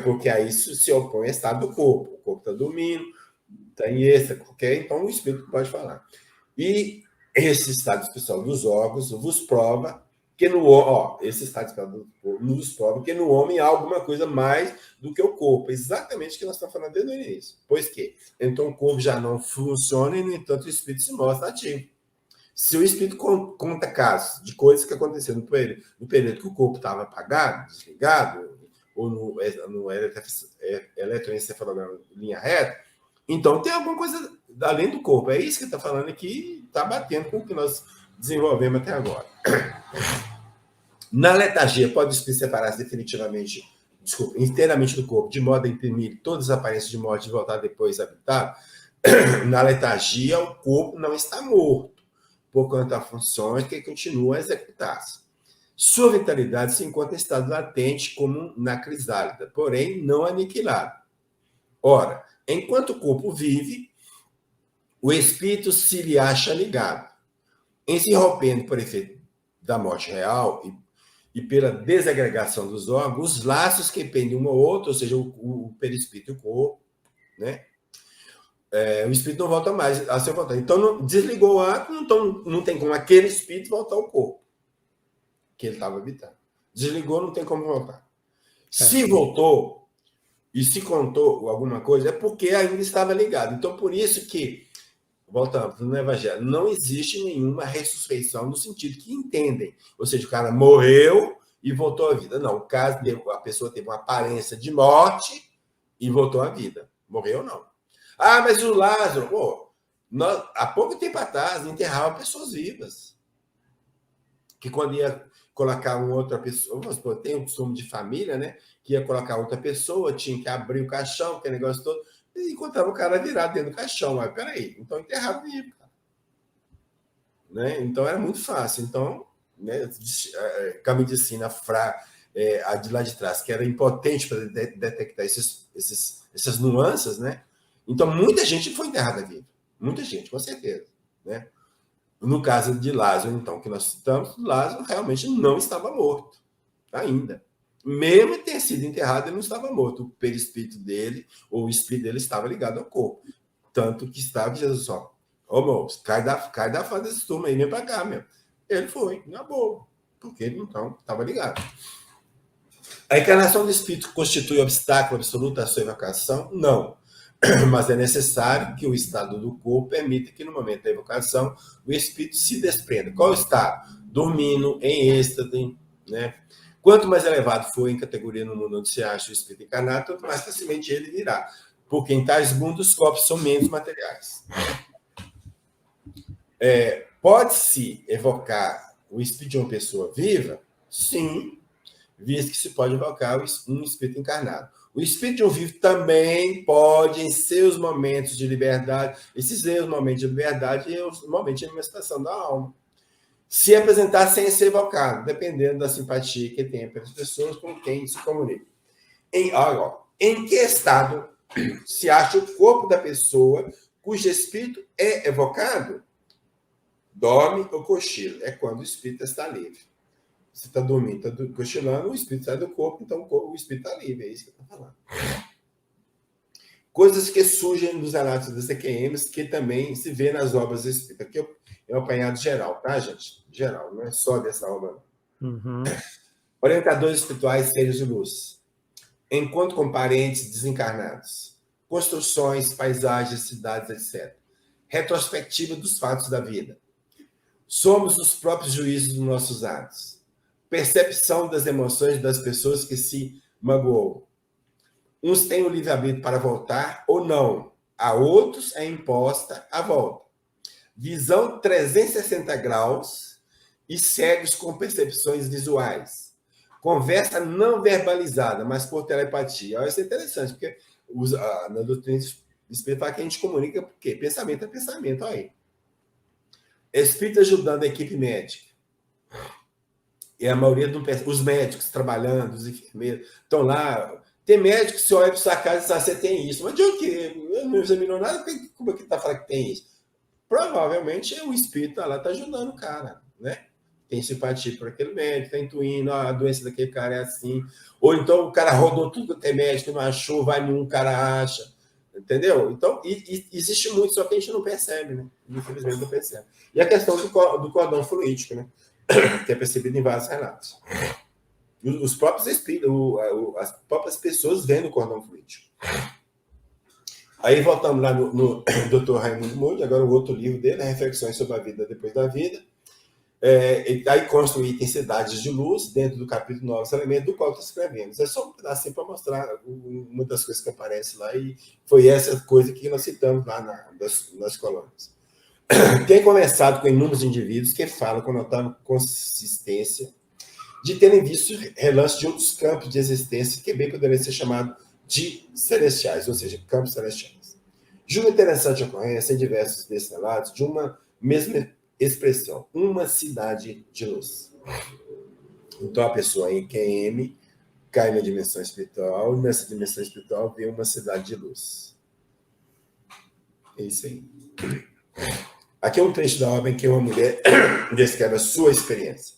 Porque aí isso se opõe ao estado do corpo. O corpo está dormindo, está em êxtase, ok? Então, o espírito pode falar. E esse estado especial dos órgãos vos prova que esse estado especial nos prova que no homem há alguma coisa mais do que o corpo. Exatamente o que nós estamos falando desde o início. Pois que? Então o corpo já não funciona e, no entanto, o espírito se mostra ativo. Se o espírito conta casos de coisas que aconteceram no período que o corpo estava apagado, desligado, ou no eletroencefalograma linha reta, Então, tem alguma coisa além do corpo. É isso que está falando aqui, está batendo com o que nós desenvolvemos até agora. Na letargia, pode o espírito separar-se definitivamente, desculpa, inteiramente do corpo, de modo a imprimir todas as aparências de morte e voltar depois a habitar? Na letargia, o corpo não está morto, porquanto há funções que continuam a executar-se. Sua vitalidade se encontra em estado latente, como na crisálida, porém não aniquilado. Ora, enquanto o corpo vive, o espírito se lhe acha ligado. Em se rompendo por efeito da morte real e pela desagregação dos órgãos, os laços que pendem um ao outro, ou seja, o perispírito e o corpo, né? O espírito não volta mais a ser voltado. Então, desligou o átomo, então não tem como aquele espírito voltar ao corpo que ele estava habitando. Desligou, não tem como voltar. Se voltou e se contou alguma coisa, é porque ainda estava ligado. Então, por isso que, voltamos no Evangelho, não existe nenhuma ressurreição no sentido que entendem. Ou seja, o cara morreu e voltou à vida. Não, o caso a pessoa teve uma aparência de morte e voltou à vida. Morreu, não. Ah, mas o Lázaro, pô, há pouco tempo atrás, enterrava pessoas vivas. Que quando ia colocar uma outra pessoa, vamos supor, tem um costume de família, né? Que ia colocar outra pessoa, tinha que abrir o caixão, aquele negócio todo, e encontrava o cara virado dentro do caixão. Mas peraí, então enterrava vivo, cara. Né? Então era muito fácil. Então, né, a medicina a de lá de trás, que era impotente para detectar essas nuances, né? Então, muita gente foi enterrada viva. Muita gente, com certeza. Né? No caso de Lázaro, então, que nós citamos, Lázaro realmente não estava morto, ainda. Mesmo ter sido enterrado, ele não estava morto. O perispírito dele, ou o espírito dele, estava ligado ao corpo. Tanto que estava Jesus só. Ô, moço, cai da fase desse turma aí, vem pra cá, meu. Ele foi, na boa. Porque ele, então, estava ligado. A encarnação do espírito constitui obstáculo absoluto à sua evocação? Não. Mas é necessário que o estado do corpo permita que, no momento da evocação, o espírito se desprenda. Qual estado? Dormindo, em êxtase, né? Quanto mais elevado for em categoria no mundo onde se acha o espírito encarnado, tanto mais facilmente ele virá. Porque em tais mundos os corpos são menos materiais. Pode-se evocar o espírito de uma pessoa viva? Sim, visto que se pode evocar um espírito encarnado. O espírito de um vivo também pode, em seus momentos de liberdade, esses seus momentos de liberdade e os momentos de manifestação da alma, se apresentar sem ser evocado, dependendo da simpatia que tem pelas pessoas com quem se comunica. Em que estado se acha o corpo da pessoa cujo espírito é evocado? Dorme ou cochila. É quando o espírito está livre. Você está dormindo, está cochilando, o espírito sai do corpo, então o espírito está livre. É isso que eu estou falando. Coisas que surgem nos relatos das EQMs, que também se vê nas obras espíritas. Aqui é um apanhado geral, tá, gente? Geral, não é só dessa obra. Uhum. Orientadores espirituais, seres de luz. Encontro com parentes desencarnados. Construções, paisagens, cidades, etc. Retrospectiva dos fatos da vida. Somos os próprios juízes dos nossos atos. Percepção das emoções das pessoas que se magoou. Uns têm o livre-arbítrio para voltar ou não. A outros é imposta a volta. Visão 360 graus e cegos com percepções visuais. Conversa não verbalizada, mas por telepatia. Isso é interessante, porque na doutrina espírita que a gente comunica, por quê? Pensamento é pensamento, olha aí. Espírito ajudando a equipe médica. E a maioria dos médicos trabalhando, os enfermeiros, estão lá. Tem médico que se olha para sua casa e diz, você tem isso. Mas de o quê? Eu não examinou nada, como é que está falando que tem isso? Provavelmente o espírito lá está ajudando o cara, né? Tem simpatia por aquele médico, está intuindo, a doença daquele cara é assim. Ou então o cara rodou tudo que tem médico, não achou, vai num, o cara acha. Entendeu? Então, existe muito, só que a gente não percebe, né? Infelizmente não percebe. E a questão do cordão fluídico, né? Que é percebido em vários relatos. Os próprios espíritos, as próprias pessoas vendo o cordão fluídico. Aí voltamos lá no Dr. Raimundo Moura, agora o outro livro dele, Reflexões sobre a Vida Depois da Vida. Aí construir tem cidades de luz dentro do capítulo 9 elementos do qual estou escrevendo. É só um pedacinho para mostrar uma das coisas que aparece lá, e foi essa coisa que nós citamos lá nas colônias. Tem conversado com inúmeros indivíduos que falam com notável consistência de terem visto relances de outros campos de existência que bem poderiam ser chamados de celestiais, ou seja, campos celestiais. Julgo interessante a ocorrência em diversos desses relatos de uma mesma expressão, uma cidade de luz. Então a pessoa em QM cai na dimensão espiritual, e nessa dimensão espiritual vê uma cidade de luz. É isso aí. Aqui é um trecho da obra em que uma mulher descreve a sua experiência.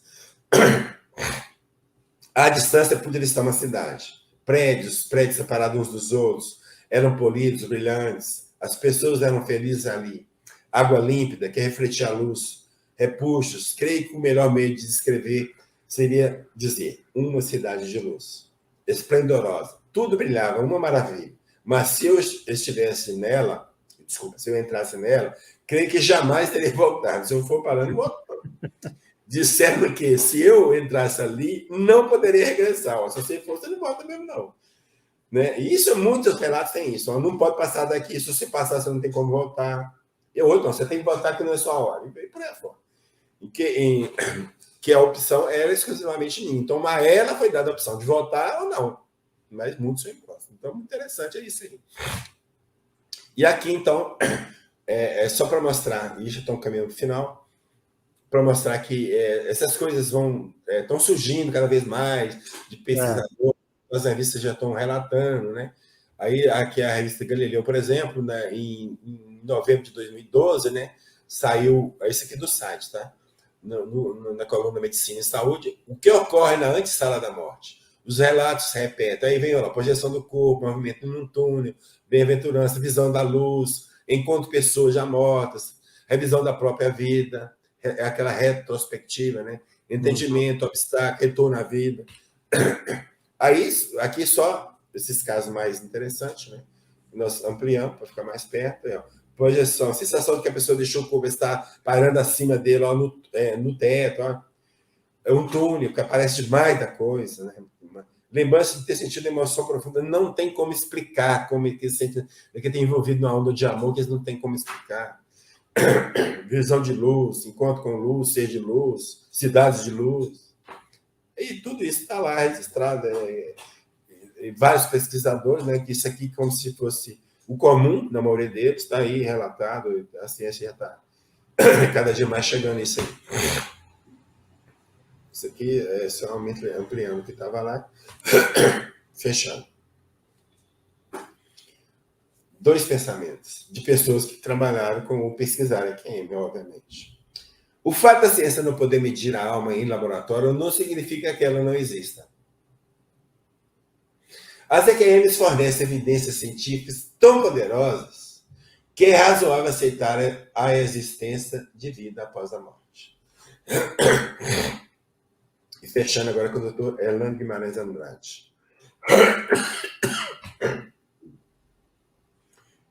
À distância poderia estar uma cidade. Prédios separados uns dos outros, eram polidos, brilhantes. As pessoas eram felizes ali. Água límpida, que refletia a luz. Repuxos. Creio que o melhor meio de descrever seria dizer uma cidade de luz. Esplendorosa. Tudo brilhava, uma maravilha. Mas se eu estivesse nela, se eu entrasse nela, creio que jamais teria voltado. Se eu for parando, voltando. Disseram que se eu entrasse ali, não poderia regressar. Se você fosse, não volta mesmo, não. Né? E isso, muitos relatos têm isso. Não pode passar daqui. Se você passar, você não tem como voltar. E outro, não, você tem que voltar que não é sua hora. E por aí fora. Que a opção era exclusivamente minha. Então, a ela foi dada a opção de voltar ou não. Mas muitos são impostos. Então, interessante é isso aí. E aqui, então, é só para mostrar, e já estão caminhando para o final, para mostrar que essas coisas estão surgindo cada vez mais, de pesquisadores, as revistas já estão relatando, né? Aí, aqui a revista Galileu, por exemplo, né, em novembro de 2012, né, saiu, esse aqui do site, tá? Na coluna Medicina e Saúde, o que ocorre na antessala da morte. Os relatos se repetem, aí vem a projeção do corpo, movimento num túnel, bem-aventurança, visão da luz, encontro pessoas já mortas, revisão da própria vida, aquela retrospectiva, né? Entendimento, obstáculo, retorno à vida. Aí, aqui só esses casos mais interessantes, né? Nós ampliamos para ficar mais perto. Aí, ó. Projeção, sensação de que a pessoa deixou o corpo estar parando acima dele, ó, no teto. Ó. É um túnel que aparece demais da coisa. Né? Lembrança de ter sentido emoção profunda. Não tem como explicar como é que sente, que tem envolvido numa onda de amor que eles não tem como explicar. Visão de luz, encontro com luz, ser de luz, cidades de luz. E tudo isso está lá registrado. Vários pesquisadores, né, que isso aqui como se fosse o comum, na maioria deles, está aí relatado, a ciência já está cada dia mais chegando nisso aí. Isso aqui é só ampliando o que estava lá, fechando. 2 pensamentos de pessoas que trabalharam com o pesquisaram aqui, obviamente. O fato da ciência não poder medir a alma em laboratório não significa que ela não exista. As EQMs fornecem evidências científicas tão poderosas que é razoável aceitar a existência de vida após a morte. E fechando agora com o Dr. Erlando Guimarães Andrade.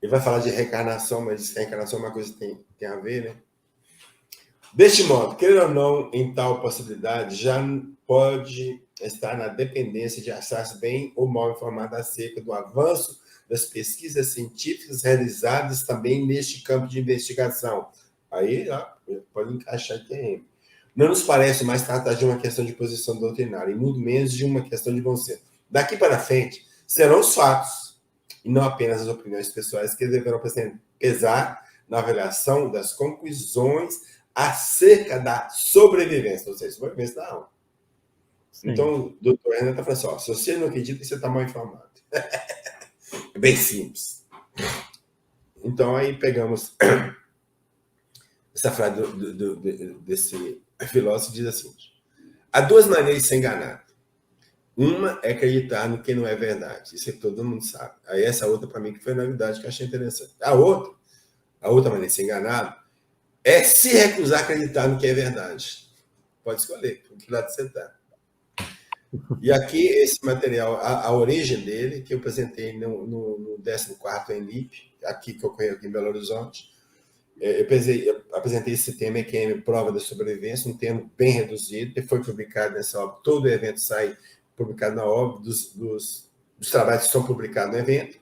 Ele vai falar de reencarnação, mas reencarnação é uma coisa que tem a ver, né? Deste modo, querer ou não, em tal possibilidade, já pode estar na dependência de achar-se bem ou mal informado acerca do avanço das pesquisas científicas realizadas também neste campo de investigação. Aí, pode encaixar aqui. Não nos parece mais tratar de uma questão de posição doutrinária, e muito menos de uma questão de bom senso. Daqui para frente, serão os fatos, e não apenas as opiniões pessoais, que deverão pesar na avaliação das conclusões acerca da sobrevivência, ou seja, sobrevivência da alma. Sim. Então, o doutor Renan está falando assim, ó, se você não acredita, você está mal informado. É bem simples. Então, aí pegamos essa frase desse filósofo, diz assim, há 2 maneiras de ser enganado. Uma é acreditar no que não é verdade. Isso é que todo mundo sabe. Aí essa outra, para mim, que foi novidade, que eu achei interessante. A outra maneira de ser enganado é se recusar a acreditar no que é verdade. Pode escolher, por que lado você está. E aqui, esse material, a origem dele, que eu apresentei no 14º ENIP, aqui que ocorreu aqui em Belo Horizonte, eu apresentei esse tema EQM, Prova da Sobrevivência, um termo bem reduzido, que foi publicado nessa obra. Todo o evento sai publicado na obra, dos trabalhos que são publicados no evento.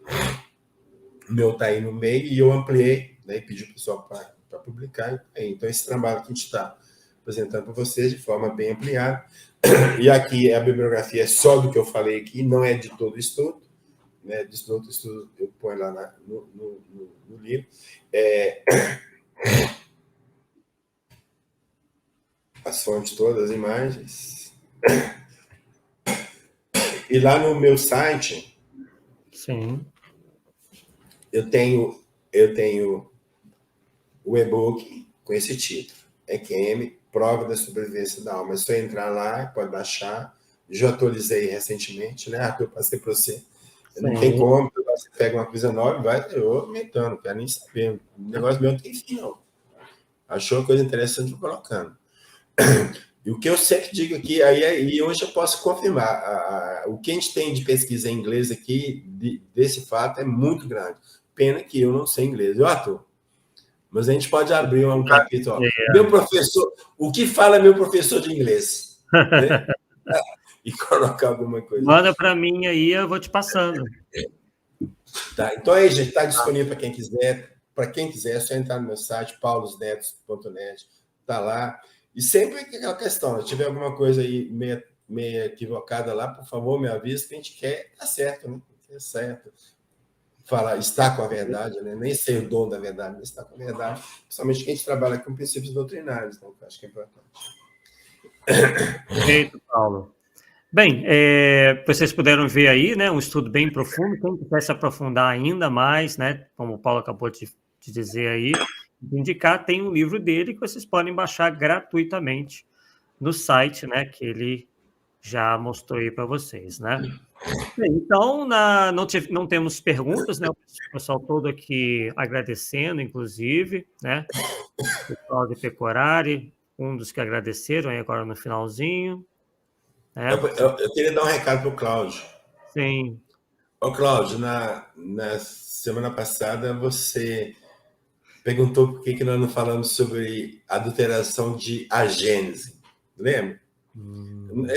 O meu está aí no meio, e eu ampliei, né, e pedi para o pessoal para publicar. Então, esse trabalho que a gente está apresentando para vocês de forma bem ampliada. E aqui a bibliografia é só do que eu falei aqui, não é de todo o estudo, né? De todo o estudo eu ponho lá no livro. As fontes todas, as imagens. E lá no meu site, sim, eu tenho o e-book com esse título, EQM, Prova da Sobrevivência da Alma. É só entrar lá, pode baixar. Já atualizei recentemente, né? Eu passei para você. Não tem como, você pega uma coisa nova e vai, eu aumentando, não quero nem saber. O negócio meu não tem fim, não. Achou uma coisa interessante, eu colocando. E o que eu sempre digo aqui, e hoje eu posso confirmar, o que a gente tem de pesquisa em inglês aqui, desse fato, é muito grande. Pena que eu não sei inglês, viu, Arthur? Mas a gente pode abrir um capítulo. Meu professor, o que fala meu professor de inglês? Né? E colocar alguma coisa. Manda para mim aí, eu vou te passando. Tá, então aí, gente, está disponível para quem quiser. Para quem quiser, é só entrar no meu site, paulosnetos.net, está lá. E sempre aquela questão, se tiver alguma coisa aí meio equivocada lá, por favor, me avise, que a gente quer estar certo, né? É certo. Falar, estar com a verdade, né? Nem ser o dono da verdade, mas estar com a verdade. Principalmente que a gente trabalha com princípios doutrinários, então acho que é importante. Perfeito, Paulo. Bem, vocês puderam ver aí, né, um estudo bem profundo. Quem quiser se aprofundar ainda mais, né, como o Paulo acabou de dizer aí, de indicar, tem um livro dele que vocês podem baixar gratuitamente no site, né, que ele já mostrou aí para vocês, né? Bem, então, não temos perguntas, né? O pessoal todo aqui agradecendo, inclusive, né? O pessoal de Pecorari, um dos que agradeceram aí agora no finalzinho. Né? Eu queria dar um recado para o Cláudio. Sim. Ô, Cláudio, na semana passada você perguntou por que nós não falamos sobre adulteração de agênese. Lembra?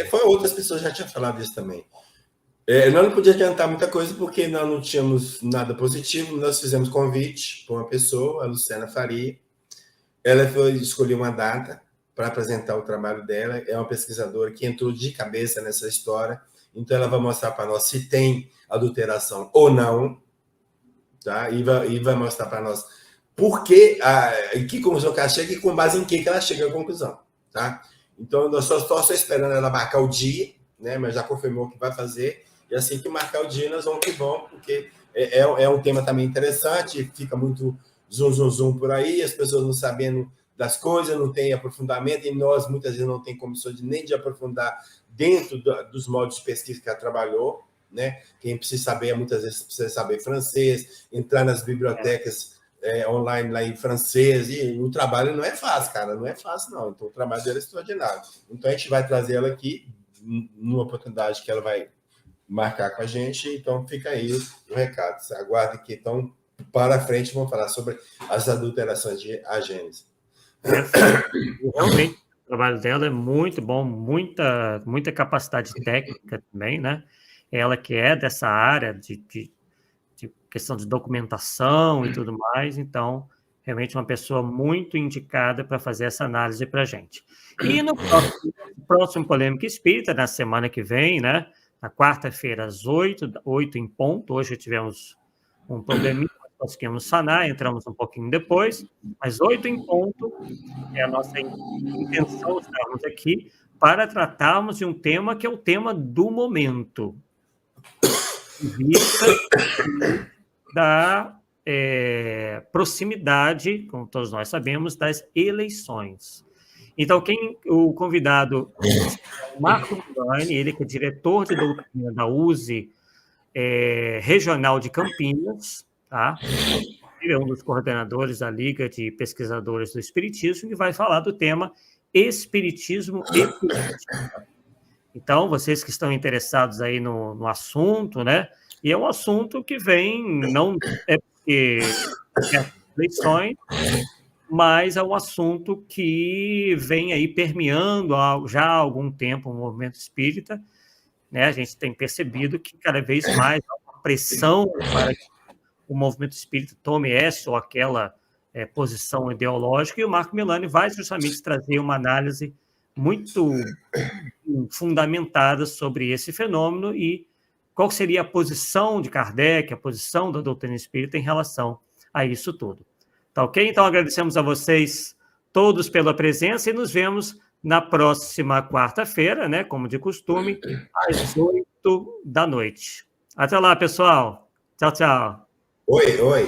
Foi outras pessoas já tinham falado isso também. Nós não podíamos adiantar muita coisa porque nós não tínhamos nada positivo. Nós fizemos convite para uma pessoa, a Luciana Faria. Ela foi escolher uma data para apresentar o trabalho dela. É uma pesquisadora que entrou de cabeça nessa história. Então, ela vai mostrar para nós se tem adulteração ou não. Tá? E vai mostrar para nós por que, que conclusão que ela chega e com base em que ela chega à conclusão. Tá? Então, nós só esperando ela marcar o dia, né? Mas já confirmou que vai fazer. E assim que marcar o dia, nós vamos que vamos, porque é um tema também interessante, fica muito zum por aí, as pessoas não sabendo das coisas, não tem aprofundamento, e nós muitas vezes não tem condições nem de aprofundar dentro dos modos de pesquisa que ela trabalhou, né? Quem precisa saber, muitas vezes precisa saber francês, entrar nas bibliotecas online lá em francês, e o trabalho não é fácil, cara, não é fácil não, então o trabalho dela é extraordinário. Então a gente vai trazer ela aqui, numa oportunidade que ela vai marcar com a gente, então fica aí o recado. Aguarde que então para frente vamos falar sobre as adulterações de agênese. Realmente, o trabalho dela é muito bom, muita capacidade técnica também, né? Ela que é dessa área de questão de documentação e tudo mais, então realmente uma pessoa muito indicada para fazer essa análise para a gente. E no próximo Polêmica Espírita, na semana que vem, né? Na quarta-feira, às 8 em ponto. Hoje tivemos um probleminha, conseguimos sanar, entramos um pouquinho depois, mas 8 em ponto é a nossa intenção estarmos aqui para tratarmos de um tema que é o tema do momento, em vista da proximidade, como todos nós sabemos, das eleições. Então, o convidado é o Marco Milani, ele que é diretor de doutrina da USE Regional de Campinas, tá? Ele é um dos coordenadores da Liga de Pesquisadores do Espiritismo e vai falar do tema Espiritismo e Política. Então, vocês que estão interessados aí no assunto, né? E é um assunto que vem, não é porque é eleições, mas é um assunto que vem aí permeando já há algum tempo o movimento espírita, né? A gente tem percebido que cada vez mais há uma pressão para que o movimento espírita tome essa ou aquela posição ideológica, e o Marco Milani vai justamente trazer uma análise muito fundamentada sobre esse fenômeno e qual seria a posição de Kardec, a posição da doutrina espírita em relação a isso tudo. Tá ok? Então, agradecemos a vocês todos pela presença e nos vemos na próxima quarta-feira, né, como de costume, às 8 da noite. Até lá, pessoal. Tchau, tchau. Oi, oi.